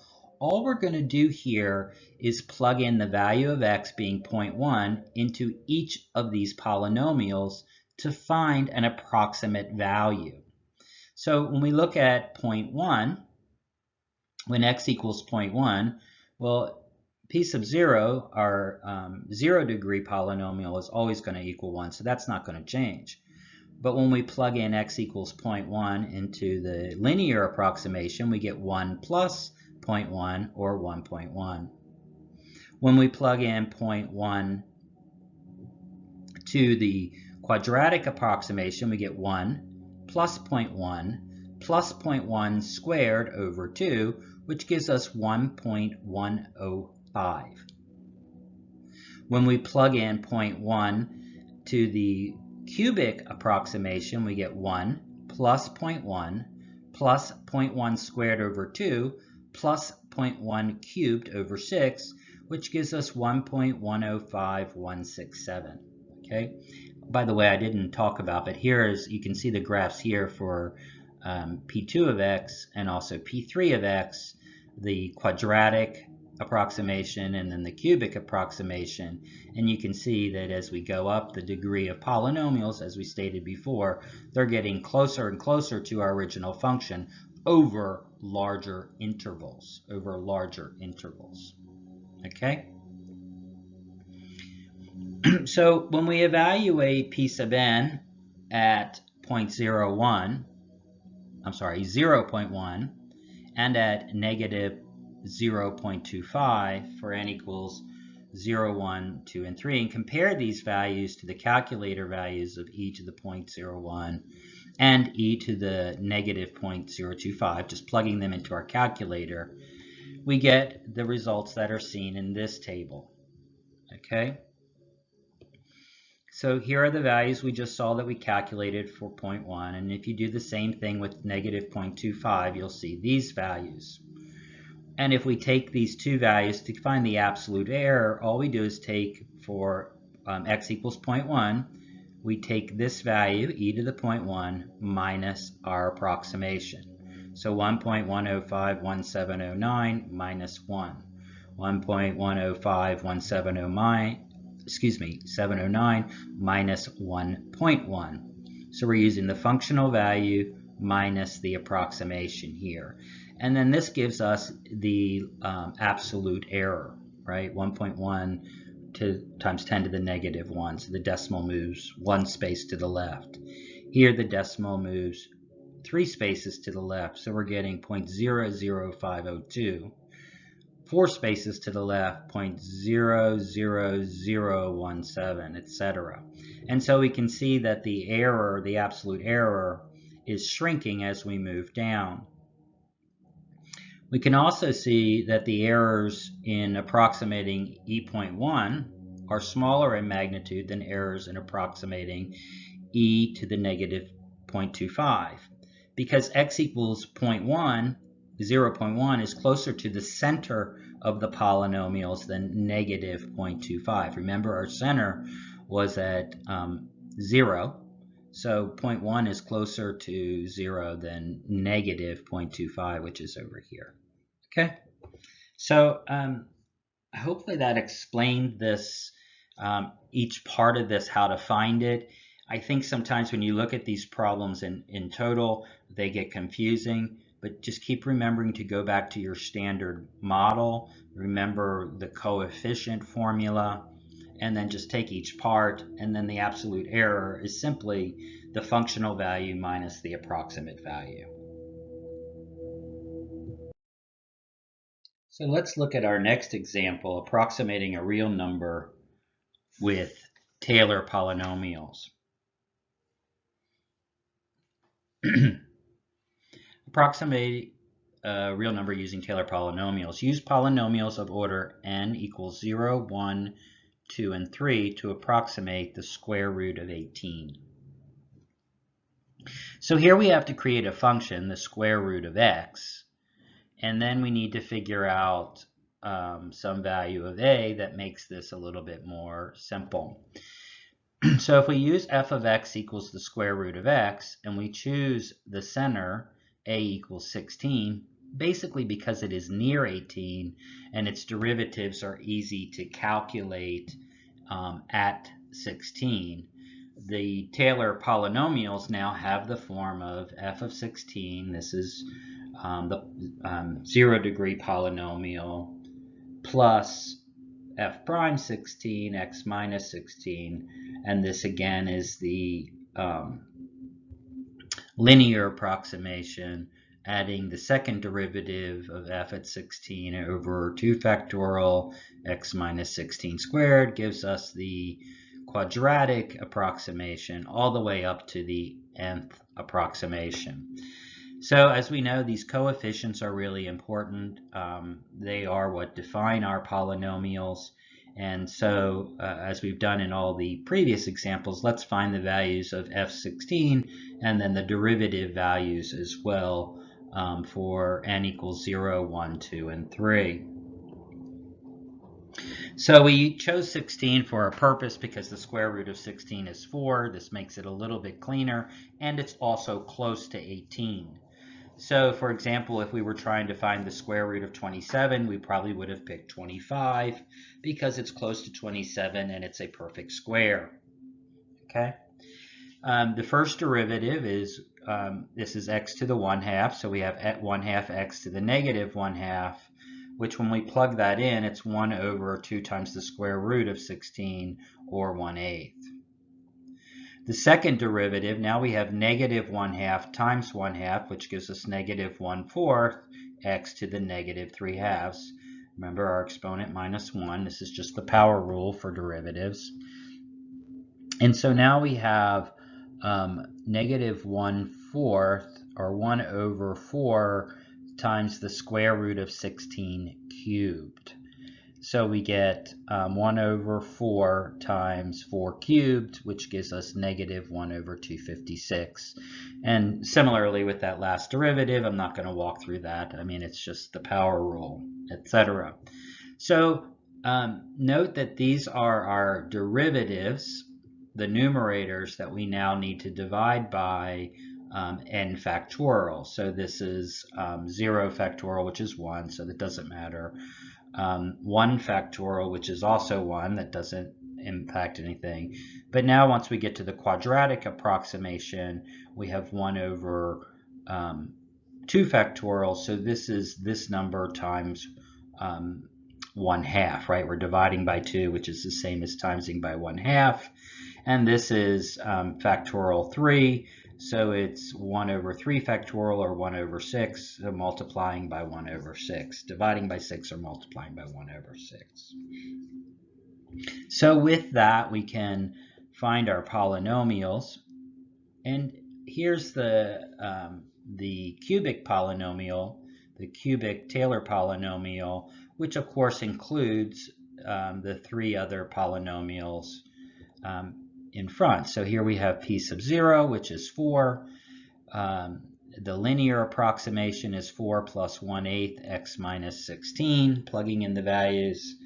All we're going to do here is plug in the value of x being 0.1 into each of these polynomials to find an approximate value. So when we look at 0.1, when x equals 0.1, well, p sub 0, our 0 degree polynomial, is always going to equal 1, so that's not going to change. But when we plug in x equals 0.1 into the linear approximation, we get 1 plus 0.1, or 1.1. When we plug in 0.1 to the quadratic approximation, we get 1 plus 0.1 plus 0.1 squared over 2, which gives us 1.105. When we plug in 0.1 to the cubic approximation, we get 1 plus 0.1 plus 0.1 squared over 2 plus 0.1 cubed over 6, which gives us 1.105167. Okay. By the way, I didn't talk about, but here is, you can see the graphs here for P2 of x and also P3 of x, the quadratic approximation and then the cubic approximation, and you can see that as we go up the degree of polynomials, as we stated before, they're getting closer and closer to our original function over larger intervals, okay? So when we evaluate p sub n at 0.1, and at negative 0.25 for n equals 0, 1, 2, and 3, and compare these values to the calculator values of e to the 0.01 and e to the negative 0.025, just plugging them into our calculator, we get the results that are seen in this table. Okay? So here are the values we just saw that we calculated for 0.1, and if you do the same thing with negative 0.25, you'll see these values. And if we take these two values to find the absolute error, all we do is take for x equals 0.1, we take this value, e to the 0.1, minus our approximation. So 1.1051709 minus 1. 1.1051709 minus 1.1. So we're using the functional value minus the approximation here. And then this gives us the absolute error, right? 1.1 times 10 to the negative 1. So the decimal moves one space to the left. Here the decimal moves 3 spaces to the left. So we're getting 0.00502. 4 spaces to the left, 0.00017, etc. And so we can see that the error, the absolute error, is shrinking as we move down. We can also see that the errors in approximating e.1 are smaller in magnitude than errors in approximating e to the negative 0.25. Because x equals 0.1, 0.1 is closer to the center of the polynomials than negative 0.25. Remember, our center was at 0. So 0.1 is closer to 0 than negative 0.25, which is over here. Okay, so hopefully that explained this, each part of this, how to find it. I think sometimes when you look at these problems in total, they get confusing, but just keep remembering to go back to your standard model, remember the coefficient formula, and then just take each part, and then the absolute error is simply the functional value minus the approximate value. So let's look at our next example, approximating a real number with Taylor polynomials. Approximate a real number using Taylor polynomials. Use polynomials of order n equals 0, 1, 2, and 3 to approximate the square root of 18. So here we have to create a function, the square root of x, and then we need to figure out some value of a that makes this a little bit more simple. So if we use f of x equals the square root of x, and we choose the center, a equals 16, basically because it is near 18, and its derivatives are easy to calculate at 16, the Taylor polynomials now have the form of f of 16. This is the 0-degree polynomial plus f prime 16, x minus 16, and this again is the linear approximation, adding the second derivative of f at 16 over 2 factorial x minus 16 squared gives us the quadratic approximation all the way up to the nth approximation. So as we know, these coefficients are really important. They are what define our polynomials. And so as we've done in all the previous examples, let's find the values of f16 and then the derivative values as well for n equals 0, 1, 2, and 3. So we chose 16 for a purpose because the square root of 16 is 4. This makes it a little bit cleaner, and it's also close to 18. So for example, if we were trying to find the square root of 27, we probably would have picked 25 because it's close to 27 and it's a perfect square. Okay. The first derivative is, this is x to the 1/2, so we have at 1/2 x to the negative 1/2, which when we plug that in, it's 1 over 2 times the square root of 16, or 1/8. The second derivative, now we have negative 1/2 times 1/2, which gives us negative 1/4 x to the negative 3/2. Remember our exponent minus 1. This is just the power rule for derivatives. And so now we have negative 1/4, or 1 over 4 times the square root of 16 cubed. So we get 1 over 4 times 4 cubed, which gives us negative 1 over 256. And similarly with that last derivative, I'm not going to walk through that. I mean, it's just the power rule, etc. So note that these are our derivatives, the numerators that we now need to divide by n factorial. So this is 0 factorial, which is 1, so that doesn't matter. 1 factorial, which is also 1, that doesn't impact anything. But now once we get to the quadratic approximation, we have 1 over 2 factorial, so this is this number times 1/2, right? We're dividing by 2, which is the same as timesing by 1/2. And this is factorial 3, so it's 1 over 3 factorial, or 1 over 6, so multiplying by 1 over 6. Dividing by 6 or multiplying by 1 over 6. So with that, we can find our polynomials. And here's the cubic polynomial, the cubic Taylor polynomial, which of course includes the 3 other polynomials in front. So here we have p sub 0, which is 4. The linear approximation is 4 plus 1/8 x minus 16, plugging in the values.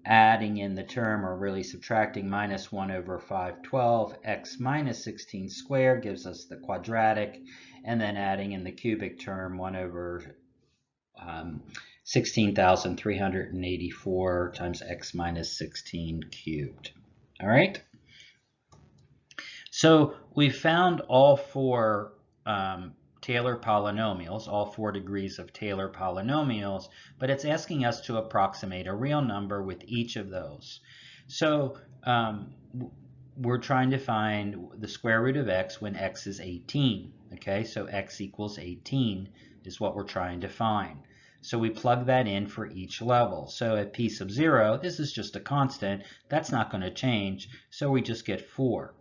adding in the term, or really subtracting, minus 1 over 512, x minus 16 squared gives us the quadratic, and then adding in the cubic term, 1 over 16,384 times x minus 16 cubed. All right? So we found all four Taylor polynomials, all 4 degrees of Taylor polynomials, but it's asking us to approximate a real number with each of those. So we're trying to find the square root of x when x is 18. Okay, so x equals 18 is what we're trying to find. So we plug that in for each level. So at p sub 0, this is just a constant. That's not going to change, so we just get 4.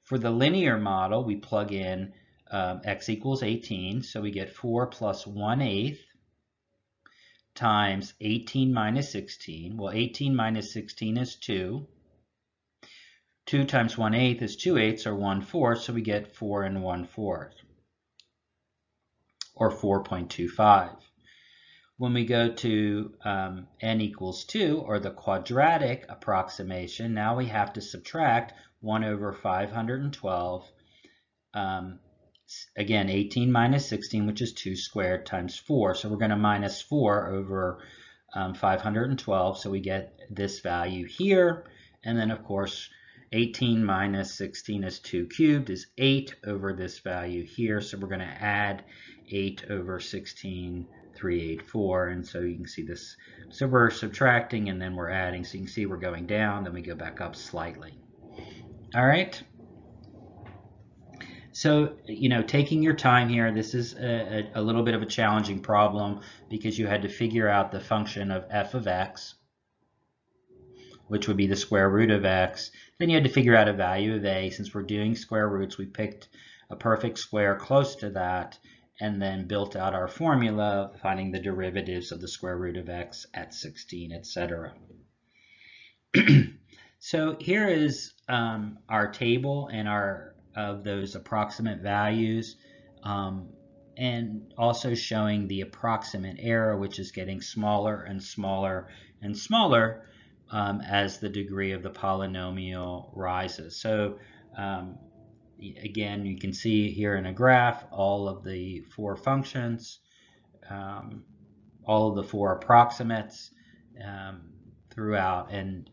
For the linear model, we plug in x equals 18, so we get 4 plus 1/8 times 18 minus 16. Well, 18 minus 16 is 2. 2 times 1/8 is 2/8, or 1/4, so we get 4 and 1/4, or 4.25. When we go to n equals 2, or the quadratic approximation, now we have to subtract 1 over 512. Again, 18 minus 16, which is 2 squared, times 4. So we're going to minus 4 over 512. So we get this value here. And then, of course, 18 minus 16 is 2 cubed is 8 over this value here. So we're going to add 8 over 16,384. And so you can see this. So we're subtracting and then we're adding. So you can see we're going down. Then we go back up slightly. All right. So, taking your time here, this is a little bit of a challenging problem because you had to figure out the function of f of x, which would be the square root of x. Then you had to figure out a value of a. Since we're doing square roots, we picked a perfect square close to that and then built out our formula, finding the derivatives of the square root of x at 16, etc. So here is our table and of those approximate values, and also showing the approximate error, which is getting smaller and smaller and smaller as the degree of the polynomial rises. So again, you can see here in a graph all of the 4 functions, all of the 4 approximates throughout, and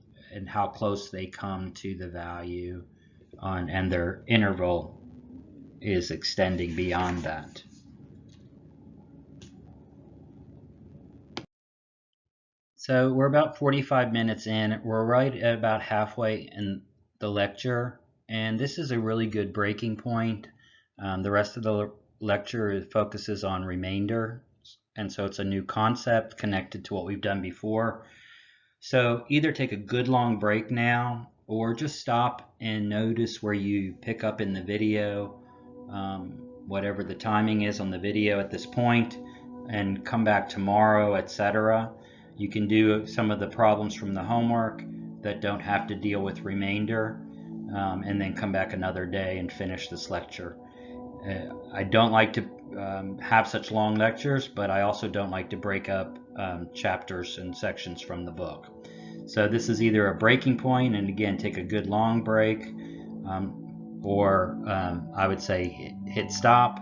how close they come to the value and their interval is extending beyond that. So we're about 45 minutes in. We're right at about halfway in the lecture, and this is a really good breaking point. The rest of the lecture focuses on remainder, and so it's a new concept connected to what we've done before. So either take a good long break now, or just stop and notice where you pick up in the video, whatever the timing is on the video at this point, and come back tomorrow, etc. You can do some of the problems from the homework that don't have to deal with remainder, and then come back another day and finish this lecture. I don't like to have such long lectures, but I also don't like to break up chapters and sections from the book. So this is either a breaking point, and again, take a good long break, or I would say hit stop,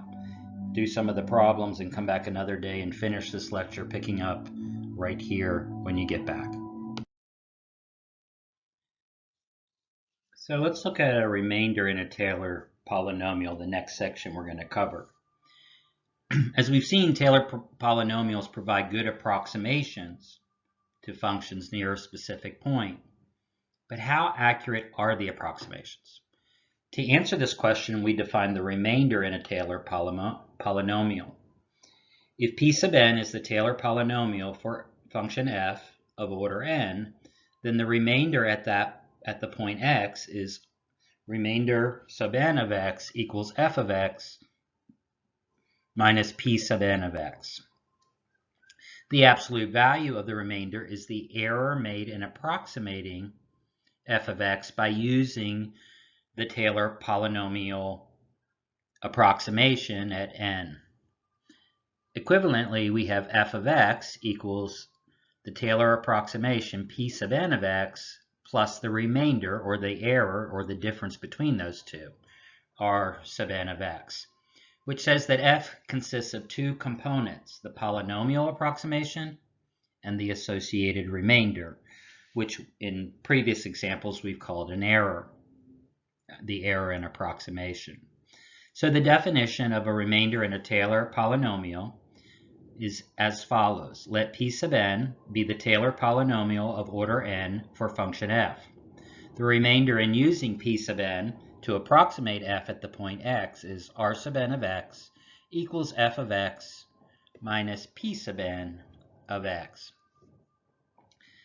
do some of the problems, and come back another day and finish this lecture, picking up right here when you get back. So let's look at a remainder in a Taylor polynomial, the next section we're going to cover. As we've seen, Taylor polynomials provide good approximations to functions near a specific point. But how accurate are the approximations? To answer this question, we define the remainder in a Taylor polynomial. If p sub n is the Taylor polynomial for function f of order n, then the remainder at the point x is remainder sub n of x equals f of x minus p sub n of x. The absolute value of the remainder is the error made in approximating f of x by using the Taylor polynomial approximation at n. Equivalently, we have f of x equals the Taylor approximation p sub n of x plus the remainder, or the error, or the difference between those two, r sub n of x, which says that f consists of two components, the polynomial approximation and the associated remainder, which in previous examples we've called an error, the error in approximation. So the definition of a remainder in a Taylor polynomial is as follows. Let p sub n be the Taylor polynomial of order n for function f. The remainder in using p sub n to approximate f at the point x is r sub n of x equals f of x minus p sub n of x.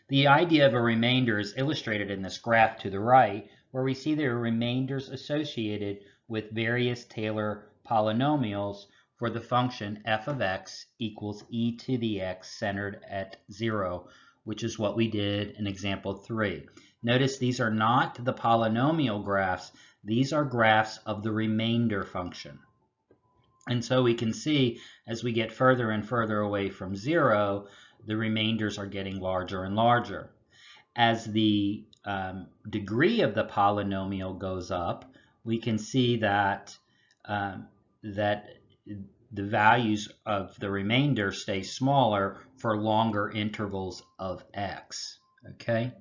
The idea of a remainder is illustrated in this graph to the right, where we see there are remainders associated with various Taylor polynomials for the function f of x equals e to the x centered at 0, which is what we did in example 3. Notice these are not the polynomial graphs, these are graphs of the remainder function. And so we can see as we get further and further away from 0, the remainders are getting larger and larger. As the degree of the polynomial goes up, we can see that the values of the remainder stay smaller for longer intervals of x. Okay?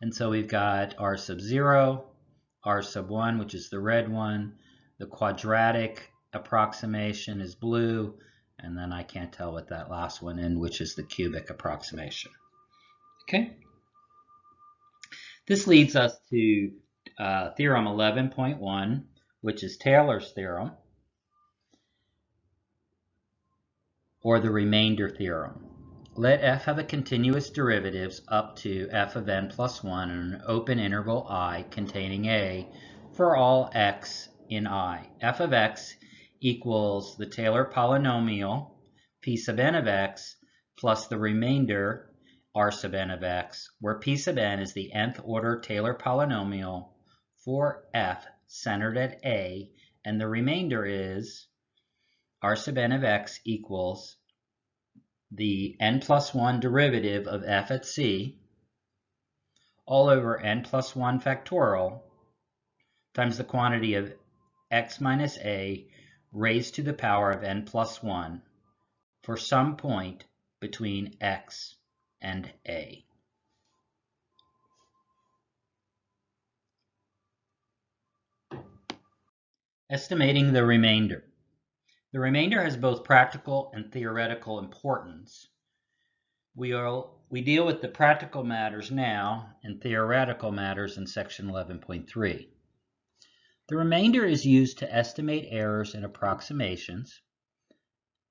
And so we've got r sub 0, r sub 1, which is the red one, the quadratic approximation is blue, and then I can't tell what that last one is, which is the cubic approximation. Okay? This leads us to theorem 11.1, which is Taylor's theorem, or the remainder theorem. Let f have a continuous derivatives up to f of n plus 1 in an open interval I containing a for all x in I. F of x equals the Taylor polynomial p sub n of x plus the remainder r sub n of x, where p sub n is the nth order Taylor polynomial for f centered at a, and the remainder is r sub n of x equals the n plus 1 derivative of f at c all over n plus 1 factorial times the quantity of x minus a raised to the power of n plus 1 for some point between x and a. Estimating the remainder. The remainder has both practical and theoretical importance. We deal with the practical matters now and theoretical matters in section 11.3. The remainder is used to estimate errors in approximations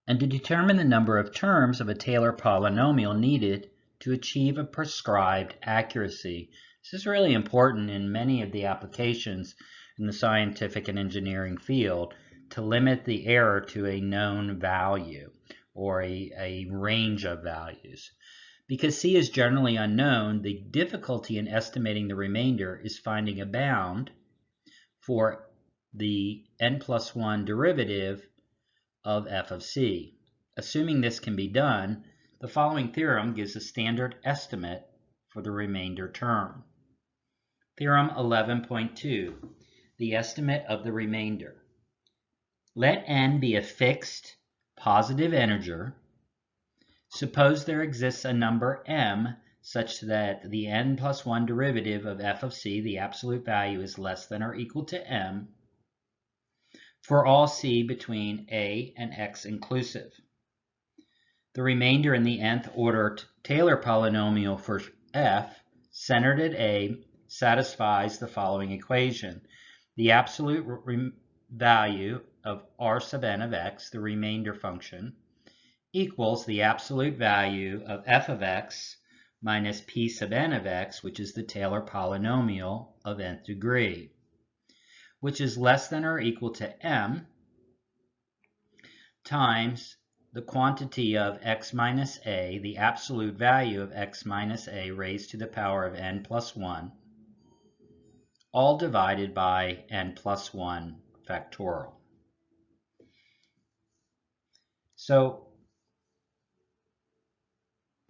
and to determine the number of terms of a Taylor polynomial needed to achieve a prescribed accuracy. This is really important in many of the applications in the scientific and engineering field to limit the error to a known value or a range of values. Because c is generally unknown, the difficulty in estimating the remainder is finding a bound for the n plus 1 derivative of f of c. Assuming this can be done, the following theorem gives a standard estimate for the remainder term. Theorem 11.2, the estimate of the remainder. Let n be a fixed positive integer. Suppose there exists a number m such that the n plus 1 derivative of f of c, the absolute value, is less than or equal to m for all c between a and x inclusive. The remainder in the nth order Taylor polynomial for f centered at a satisfies the following equation. The absolute value of r sub n of x, the remainder function, equals the absolute value of f of x minus p sub n of x, which is the Taylor polynomial of nth degree, which is less than or equal to m times the quantity of x minus a, the absolute value of x minus a raised to the power of n plus 1, all divided by n plus 1 factorial. So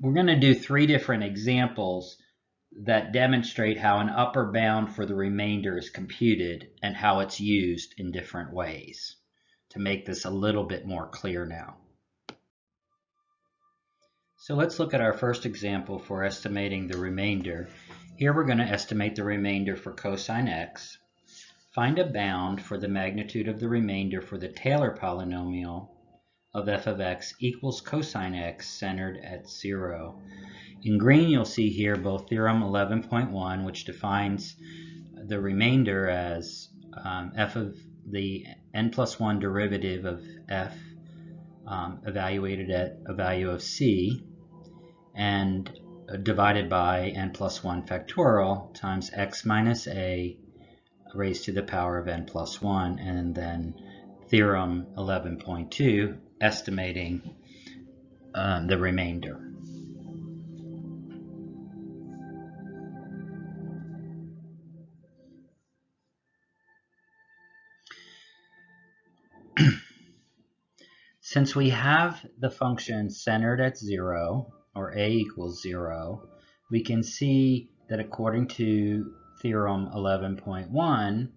We're going to do 3 different examples that demonstrate how an upper bound for the remainder is computed and how it's used in different ways to make this a little bit more clear now. So let's look at our first example for estimating the remainder. Here we're going to estimate the remainder for cosine x. Find a bound for the magnitude of the remainder for the Taylor polynomial of f of x equals cosine x centered at 0. In green, you'll see here both theorem 11.1, which defines the remainder as f of the n plus 1 derivative of f evaluated at a value of c, and divided by n plus 1 factorial times x minus a raised to the power of n plus 1, and then theorem 11.2, estimating the remainder. Since we have the function centered at 0, or a equals 0, we can see that according to theorem 11.1,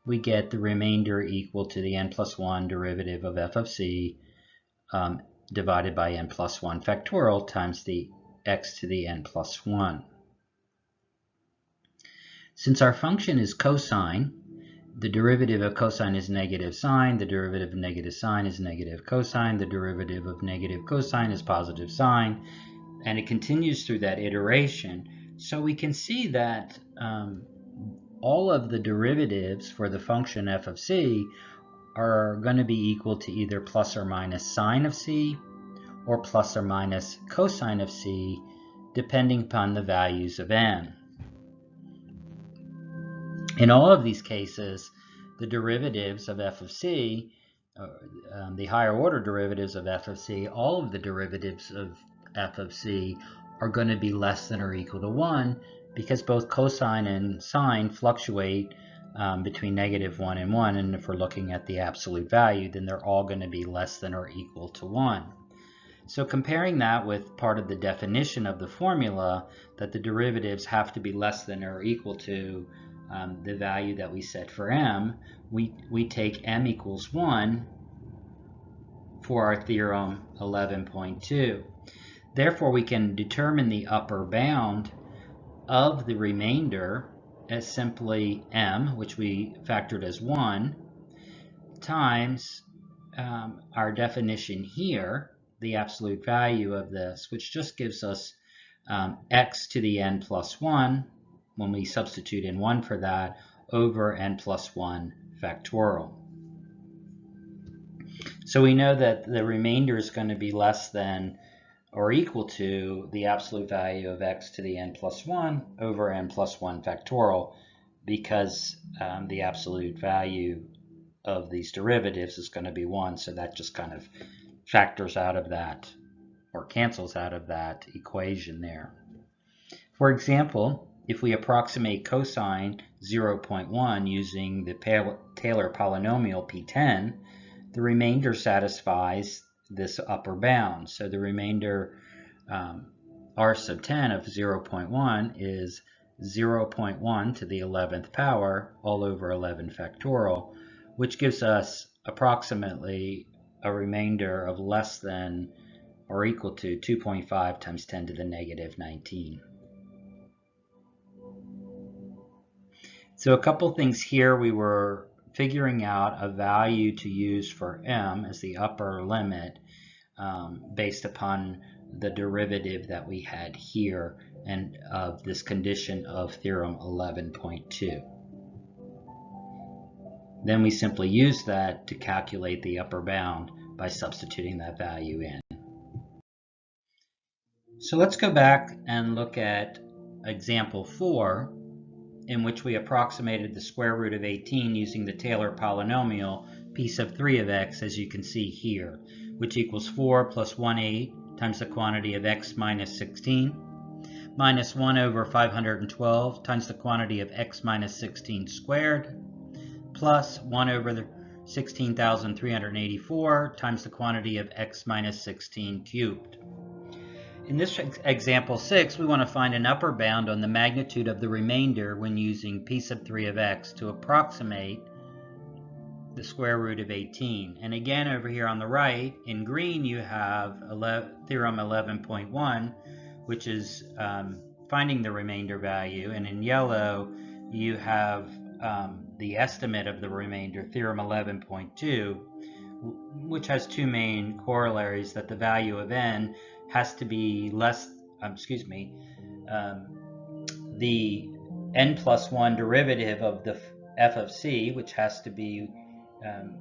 we get the remainder equal to the n plus 1 derivative of f of c divided by n plus 1 factorial times the x to the n plus 1. Since our function is cosine, the derivative of cosine is negative sine, the derivative of negative sine is negative cosine, the derivative of negative cosine is positive sine, and it continues through that iteration. So we can see that all of the derivatives for the function f of c are going to be equal to either plus or minus sine of c or plus or minus cosine of c, depending upon the values of n. In all of these cases, the derivatives of f of c, the higher order derivatives of f of c, all of the derivatives of f of c are going to be less than or equal to 1, because both cosine and sine fluctuate between -1 and 1, and if we're looking at the absolute value, then they're all going to be less than or equal to 1. So comparing that with part of the definition of the formula, that the derivatives have to be less than or equal to the value that we set for m, we take m equals 1 for our theorem 11.2. Therefore, we can determine the upper bound of the remainder as simply m, which we factored as 1, times our definition here, the absolute value of this, which just gives us x to the n plus 1, when we substitute in 1 for that, over n plus 1 factorial. So we know that the remainder is going to be less than or equal to the absolute value of x to the n plus 1 over n plus 1 factorial, because the absolute value of these derivatives is going to be 1, so that just kind of factors out of that, or cancels out of that equation there. For example, if we approximate cosine 0.1 using the Taylor polynomial P10, the remainder satisfies this upper bound. So the remainder r sub 10 of 0.1 is 0.1 to the 11th power all over 11 factorial, which gives us approximately a remainder of less than or equal to 2.5 times 10 to the negative 19. So a couple things here. We were figuring out a value to use for m as the upper limit based upon the derivative that we had here and of this condition of theorem 11.2. Then we simply use that to calculate the upper bound by substituting that value in. So let's go back and look at example 4, in which we approximated the square root of 18 using the Taylor polynomial p sub 3 of x, as you can see here, which equals 4 plus 1/8 times the quantity of x minus 16, minus 1 over 512 times the quantity of x minus 16 squared, plus 1 over the 16,384 times the quantity of x minus 16 cubed. In this example 6, we want to find an upper bound on the magnitude of the remainder when using p sub 3 of x to approximate the square root of 18. And again, over here on the right, in green, you have theorem 11.1, which is finding the remainder value. And in yellow, you have the estimate of the remainder, theorem 11.2, which has two main corollaries: that the value of n has to be less, the n plus 1 derivative of the f of c, which has to be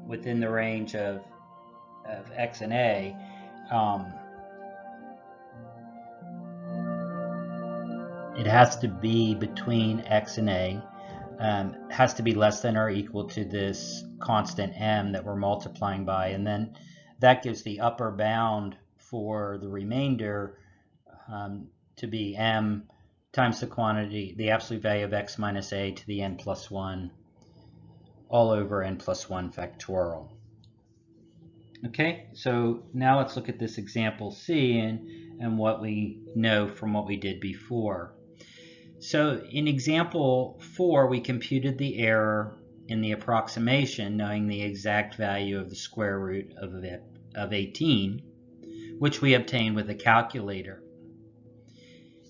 within the range of x and a, it has to be between x and a, has to be less than or equal to this constant m that we're multiplying by, and then that gives the upper bound for the remainder to be m times the quantity, the absolute value of x minus a to the n plus 1 all over n plus 1 factorial. Okay, so now let's look at this example C and what we know from what we did before. So in example 4, we computed the error in the approximation, knowing the exact value of the square root of 18, which we obtained with a calculator.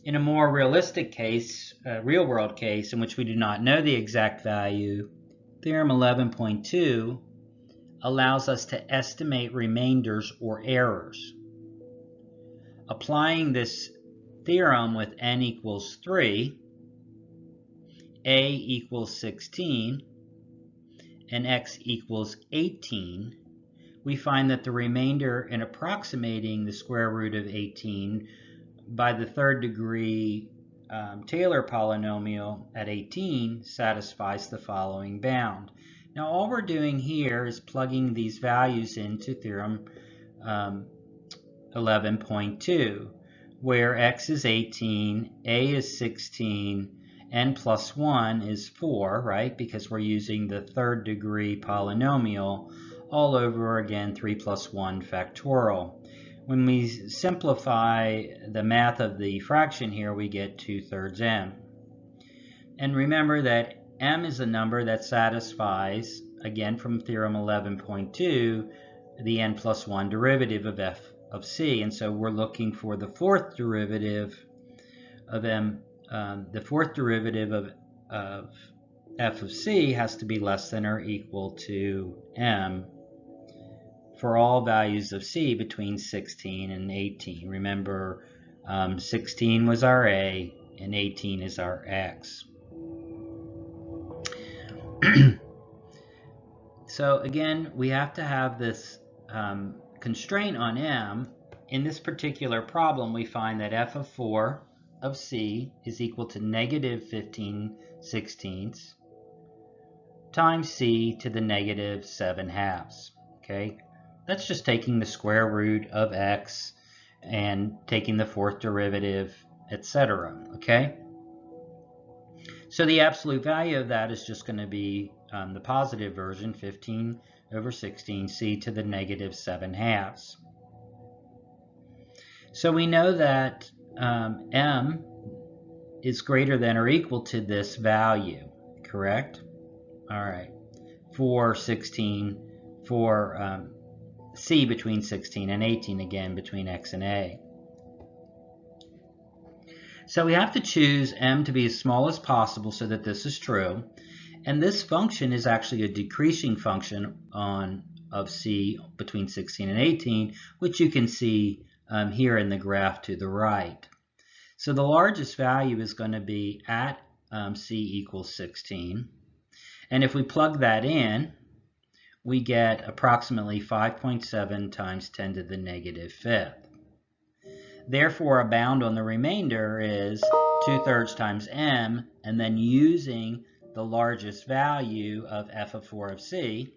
In a more realistic case, real-world case, in which we do not know the exact value, theorem 11.2 allows us to estimate remainders or errors. Applying this theorem with n equals 3, a equals 16, and x equals 18, we find that the remainder in approximating the square root of 18 by the third degree Taylor polynomial at 18 satisfies the following bound. Now all we're doing here is plugging these values into theorem 11.2, where x is 18, a is 16, n plus 1 is 4, right? Because we're using the third degree polynomial all over again, 3 plus 1 factorial. When we simplify the math of the fraction here, we get 2/3 m. And remember that m is a number that satisfies, again from theorem 11.2, the n plus 1 derivative of f of c. And so we're looking for the fourth derivative of m. The fourth derivative of f of c has to be less than or equal to m for all values of c between 16 and 18. Remember, 16 was our a and 18 is our x. So again, we have to have this constraint on m. In this particular problem, we find that f of 4 of c is equal to negative 15/16 times c to the negative 7/2. Okay, that's just taking the square root of x and taking the fourth derivative, etc. Okay, so the absolute value of that is just going to be the positive version, 15/16 c to the negative 7/2. So we know that m is greater than or equal to this value, correct? All right, for 16, for c between 16 and 18, again between x and a. So we have to choose m to be as small as possible so that this is true. And this function is actually a decreasing function of c between 16 and 18, which you can see here in the graph to the right. So the largest value is going to be at c equals 16. And if we plug that in, we get approximately 5.7 times 10 to the negative 5th. Therefore, a bound on the remainder is 2/3 times m, and then using the largest value of f of 4 of c,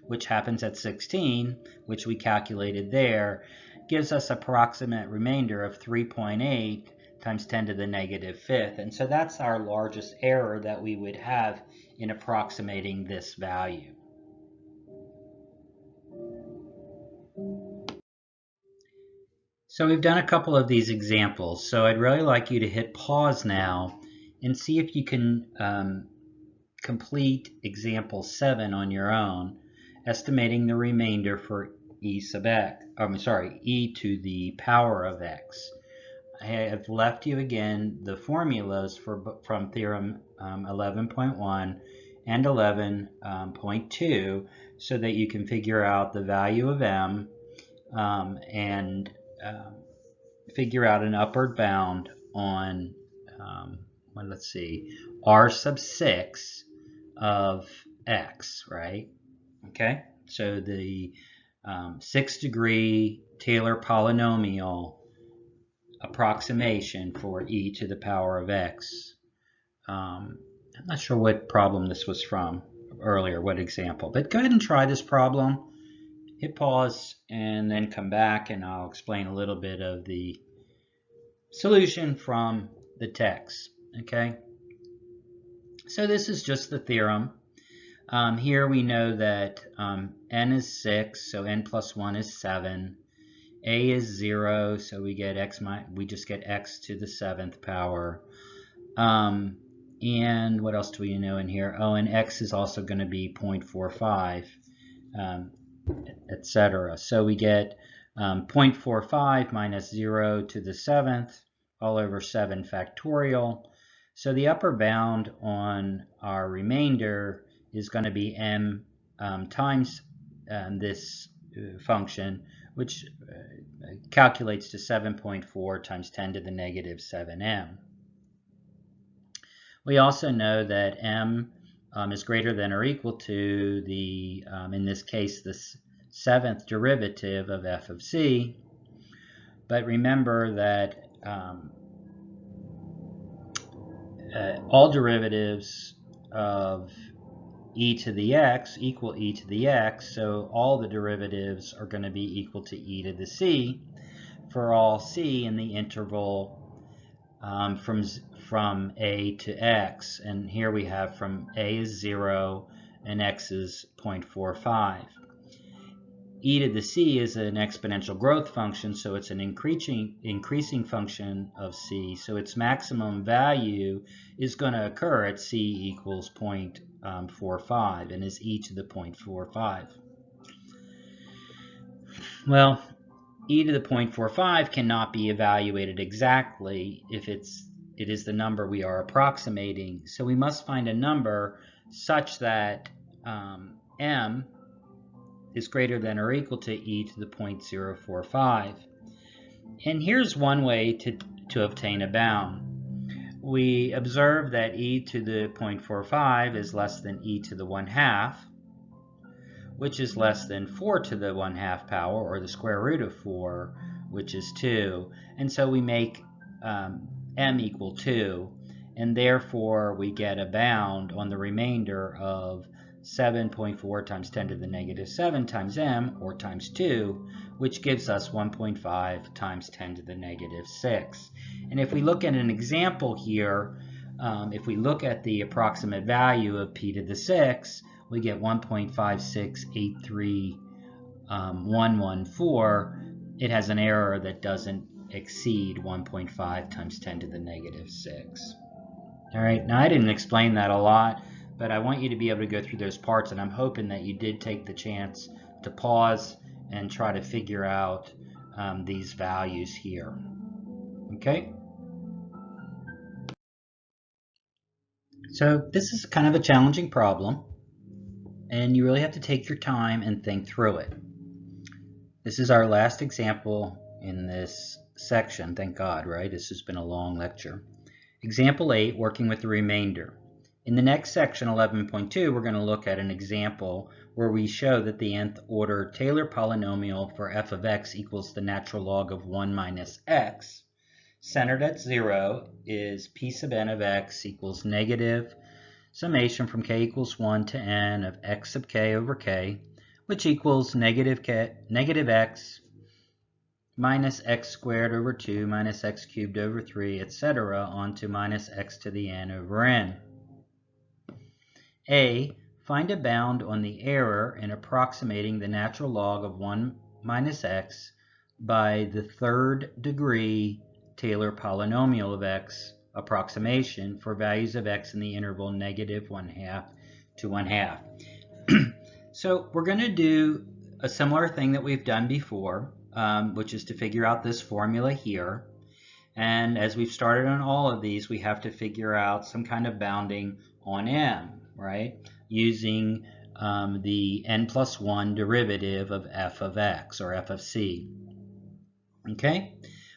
which happens at 16, which we calculated there, gives us approximate remainder of 3.8 times 10 to the negative 5th. And so that's our largest error that we would have in approximating this value. So we've done a couple of these examples, so I'd really like you to hit pause now and see if you can complete example 7 on your own, estimating the remainder for e to the power of x. I have left you again the formulas from theorem 11.1 and 11.2 so that you can figure out the value of m and figure out an upward bound on, well, let's see, r sub 6 of x, right? Okay, so the 6-degree Taylor polynomial approximation for e to the power of x. I'm not sure what problem this was from earlier, what example, but go ahead and try this problem. Hit pause and then come back and I'll explain a little bit of the solution from the text. Okay, so this is just the theorem. Here we know that n is 6, so n plus 1 is 7. A is 0, so we get we just get x to the 7th power. And what else do we know in here? Oh, and x is also going to be 0.45, etc. So we get 0.45 minus 0 to the 7th all over 7 factorial. So the upper bound on our remainder is going to be m times this function, which calculates to 7.4 times 10 to the negative 7m. We also know that m is greater than or equal to the, in this case, the 7th derivative of f of c. But remember that all derivatives of e to the x equal e to the x, so all the derivatives are going to be equal to e to the c for all c in the interval from a to x. And here we have from a is 0 and x is 0.45. E to the c is an exponential growth function, so it's an increasing function of c, so its maximum value is going to occur at c equals 0.45 and is e to the 0.45. Well, e to the 0.45 cannot be evaluated exactly if it is the number we are approximating, so we must find a number such that m is greater than or equal to e to the 0.045. And here's one way to obtain a bound. We observe that e to the 0.45 is less than e to the 1/2, which is less than 4 to the 1/2 power, or the square root of 4, which is 2. And so we make m equal 2, and therefore we get a bound on the remainder of 7.4 times 10 to the negative 7 times m, or times 2, which gives us 1.5 times 10 to the negative 6. And if we look at an example here, if we look at the approximate value of p to the 6, we get 1.5683114. It has an error that doesn't exceed 1.5 times 10 to the negative 6. All right, now I didn't explain that a lot, but I want you to be able to go through those parts, and I'm hoping that you did take the chance to pause and try to figure out these values here. Okay? So this is kind of a challenging problem, and you really have to take your time and think through it. This is our last example in this section, thank God, right? This has been a long lecture. Example 8, working with the remainder. In the next section, 11.2, we're going to look at an example where we show that the nth order Taylor polynomial for f of x equals the natural log of 1 minus x. Centered at 0 is p sub n of x equals negative summation from k equals 1 to n of x sub k over k, which equals negative x minus x squared over 2 minus x cubed over 3, etc. onto minus x to the n over n. A, find a bound on the error in approximating the natural log of 1 minus x by the third degree Taylor polynomial of x approximation for values of x in the interval -1/2 to 1/2. So we're going to do a similar thing that we've done before, which is to figure out this formula here. And as we've started on all of these, we have to figure out some kind of bounding on m, right? Using the n+1 derivative of f of x, or f of c. Okay?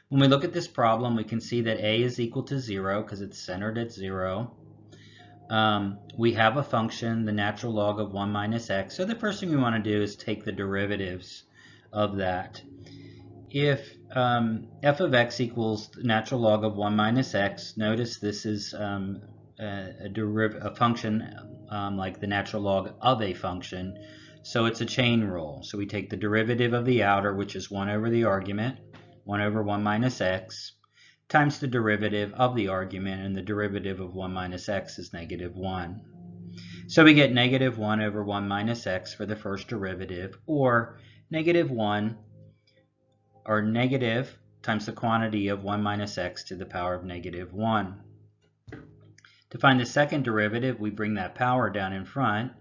When we look at this problem, we can see that a is equal to 0 because it's centered at 0. We have a function, the natural log of 1 minus x. So the first thing we want to do is take the derivatives of that. If f of x equals the natural log of 1 minus x, notice this is a function like the natural log of a function. So it's a chain rule. So we take the derivative of the outer, which is 1 over the argument, 1 over 1 minus x, times the derivative of the argument, and the derivative of 1 minus x is -1. So we get -1 over 1 minus x for the first derivative, or -1, or negative times the quantity of 1 minus x to the power of -1. To find the second derivative, we bring that power down in front.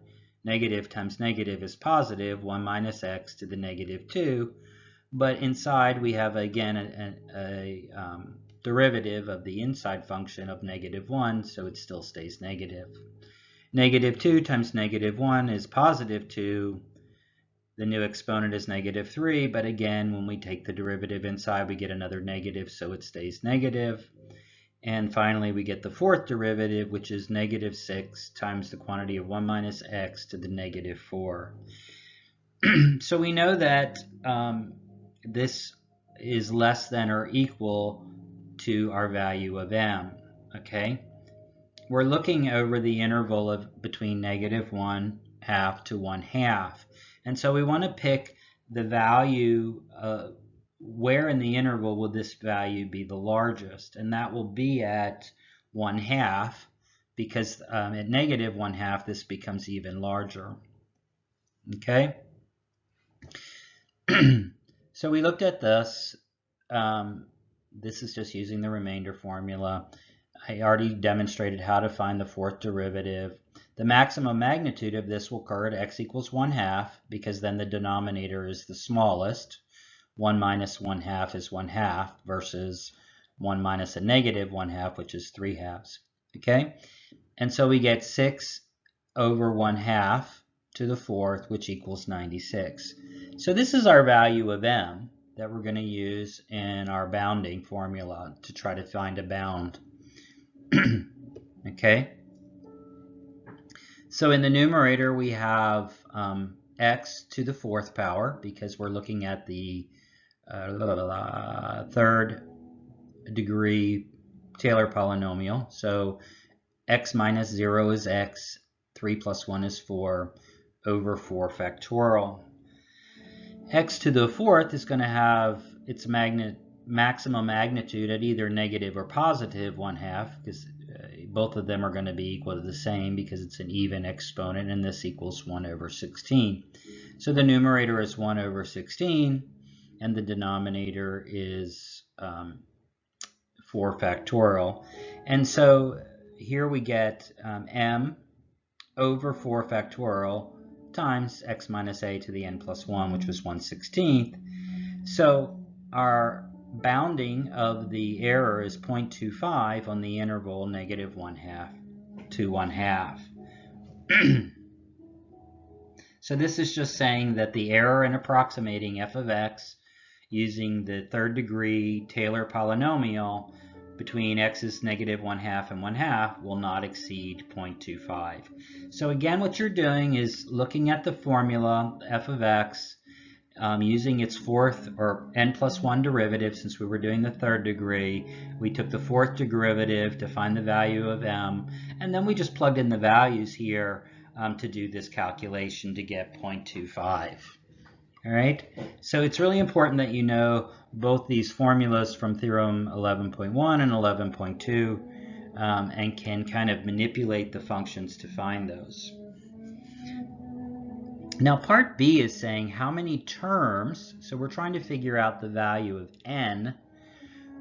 Negative times negative is positive, 1 minus x to the -2. But inside we have, again, a derivative of the inside function of -1, so it still stays negative. -2 times -1 is +2. The new exponent is -3, but again, when we take the derivative inside, we get another negative, so it stays negative. And finally, we get the fourth derivative, which is -6 times the quantity of 1 minus x to the -4. So we know that this is less than or equal to our value of m, okay? We're looking over the interval of between -1/2 to 1/2. And so we want to pick the value, where in the interval will this value be the largest? And that will be at 1/2, because at -1/2 this becomes even larger. Okay? So we looked at this. This is just using the remainder formula. I already demonstrated how to find the fourth derivative. The maximum magnitude of this will occur at x equals 1/2, because then the denominator is the smallest. 1 minus 1/2 is 1/2 versus 1 minus a -1/2, which is 3/2. Okay? And so we get 6 over 1/2 to the fourth, which equals 96. So this is our value of m that we're going to use in our bounding formula to try to find a bound. Okay? So in the numerator we have x to the fourth power, because we're looking at the third degree Taylor polynomial. So x minus 0 is x, 3 plus 1 is 4, over 4 factorial. X to the fourth is going to have its maximum magnitude at either negative or positive 1/2, because both of them are going to be equal to the same because it's an even exponent, and this equals 1 over 16. So the numerator is 1 over 16, and the denominator is 4 factorial. And so here we get m over 4 factorial times x minus a to the n plus 1, which was 1/16. So our bounding of the error is 0.25 on the interval -1/2 to 1/2. So this is just saying that the error in approximating f of x using the third degree Taylor polynomial between x's -1/2 and 1/2 will not exceed 0.25. So again, what you're doing is looking at the formula f of x using its fourth or n plus 1 derivative. Since we were doing the third degree, we took the fourth derivative to find the value of m, and then we just plugged in the values here to do this calculation to get 0.25. All right, so it's really important that you know both these formulas from Theorem 11.1 and 11.2 and can kind of manipulate the functions to find those. Now part B is saying how many terms, so we're trying to figure out the value of n,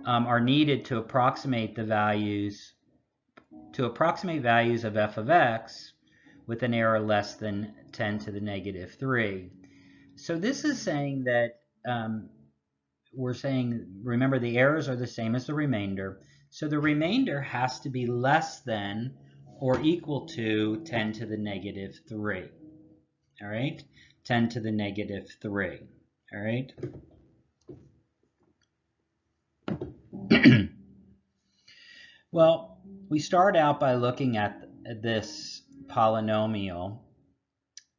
are needed to approximate values of f of x with an error less than 10 to the negative 3. So this is saying that we're saying, remember, the errors are the same as the remainder. So the remainder has to be less than or equal to 10 to the negative 3. All right? 10 to the negative 3. All right? Well, we start out by looking at this polynomial,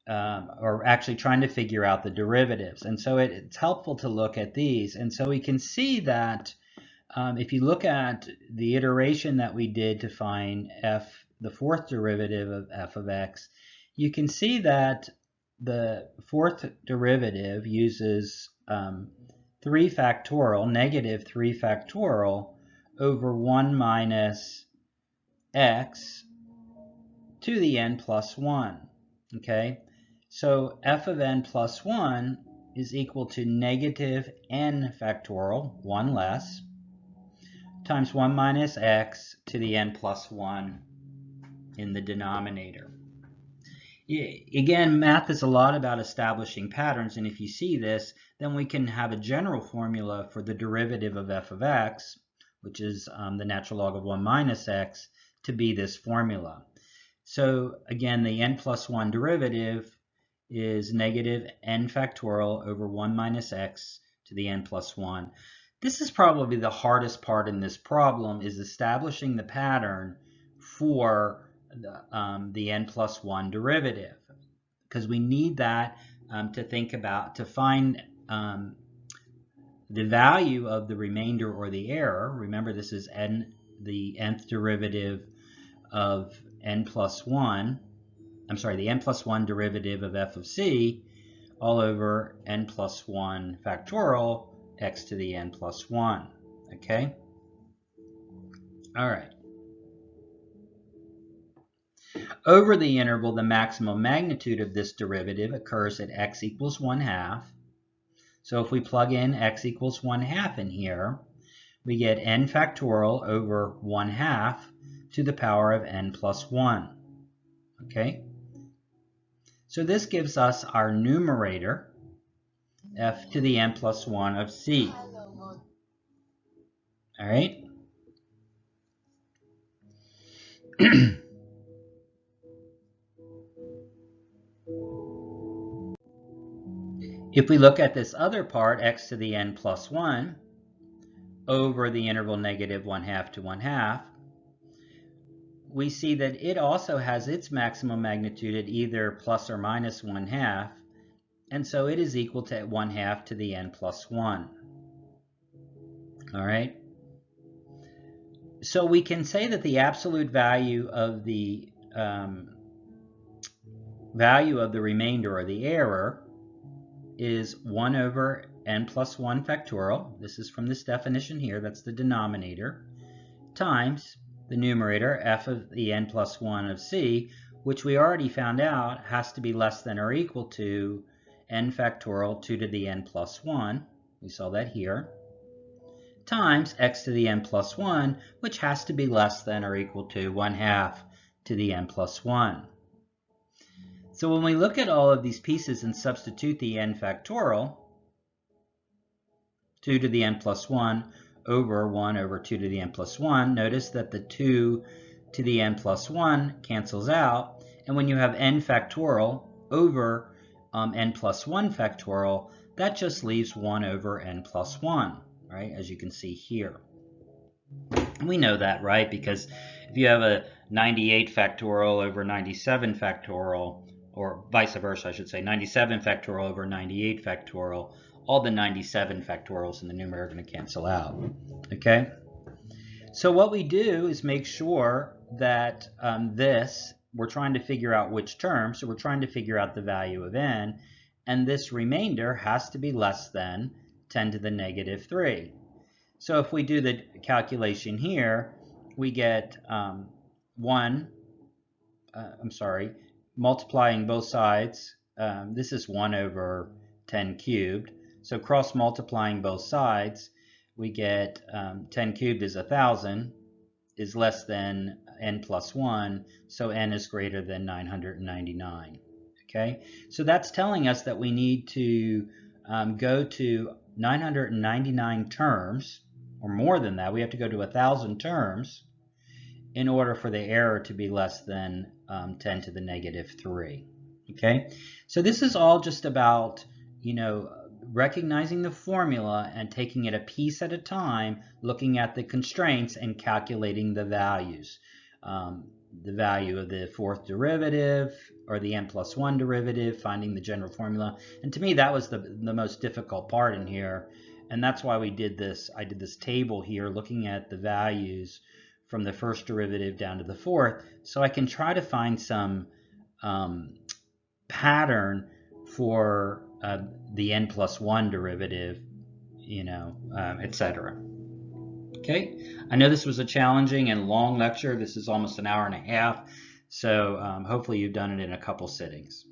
or actually trying to figure out the derivatives. And so it's helpful to look at these. And so we can see that if you look at the iteration that we did to find the fourth derivative of f of x, you can see that the fourth derivative uses 3 factorial, negative 3 factorial, over 1 minus x to the n plus 1. Okay, so f of n plus 1 is equal to negative n factorial, 1 less, times 1 minus x to the n plus 1 in the denominator. Again, math is a lot about establishing patterns, and if you see this, then we can have a general formula for the derivative of f of x, which is the natural log of 1 minus x, to be this formula. So again, the n plus 1 derivative is negative n factorial over 1 minus x to the n plus 1. This is probably the hardest part in this problem, is establishing the pattern for the n plus 1 derivative, because we need that to think about, to find the value of the remainder or the error. Remember, this is the nth derivative of n plus 1, I'm sorry, the n plus 1 derivative of f of c all over n plus 1 factorial x to the n plus 1. Okay? All right. Over the interval, the maximum magnitude of this derivative occurs at x equals 1/2. So if we plug in x equals 1/2 in here, we get n factorial over 1/2 to the power of n plus 1. Okay? So this gives us our numerator, f to the n plus 1 of c. All right? If we look at this other part, x to the n plus 1, over the interval negative 1/2 to 1/2, we see that it also has its maximum magnitude at either plus or minus 1/2, and so it is equal to 1/2 to the n plus 1. All right? So we can say that the absolute value of the remainder or the error is 1 over n plus 1 factorial. This is from this definition here, that's the denominator, times the numerator, f of the n plus 1 of c, which we already found out has to be less than or equal to n factorial 2 to the n plus 1. We saw that here. Times x to the n plus 1, which has to be less than or equal to 1/2 to the n plus 1. So when we look at all of these pieces and substitute the n factorial, 2 to the n plus 1 over 1 over 2 to the n plus 1, notice that the 2 to the n plus 1 cancels out. And when you have n factorial over n plus 1 factorial, that just leaves 1 over n plus 1, right, as you can see here. And we know that, right, because if you have a 98 factorial over 97 factorial, or vice versa, I should say, 97 factorial over 98 factorial, all the 97 factorials in the numerator are going to cancel out. Okay? So what we do is make sure that we're trying to figure out which term, so we're trying to figure out the value of n, and this remainder has to be less than 10 to the negative 3. So if we do the calculation here, we get multiplying both sides this is 1 over 10 cubed. So cross multiplying both sides, we get 10 cubed is 1,000, is less than n plus 1, so n is greater than 999. Okay, so that's telling us that we need to go to 999 terms, or more than that. We have to go to 1,000 terms in order for the error to be less than 10 to the negative 3. Okay, so this is all just about, recognizing the formula and taking it a piece at a time, looking at the constraints and calculating the values. The value of the fourth derivative or the n plus 1 derivative, finding the general formula. And to me, that was the most difficult part in here. And that's why we did this. I did this table here looking at the values from the first derivative down to the fourth, so I can try to find some pattern for the n plus 1 derivative, etc. Okay, I know this was a challenging and long lecture. This is almost an hour and a half, so hopefully you've done it in a couple sittings.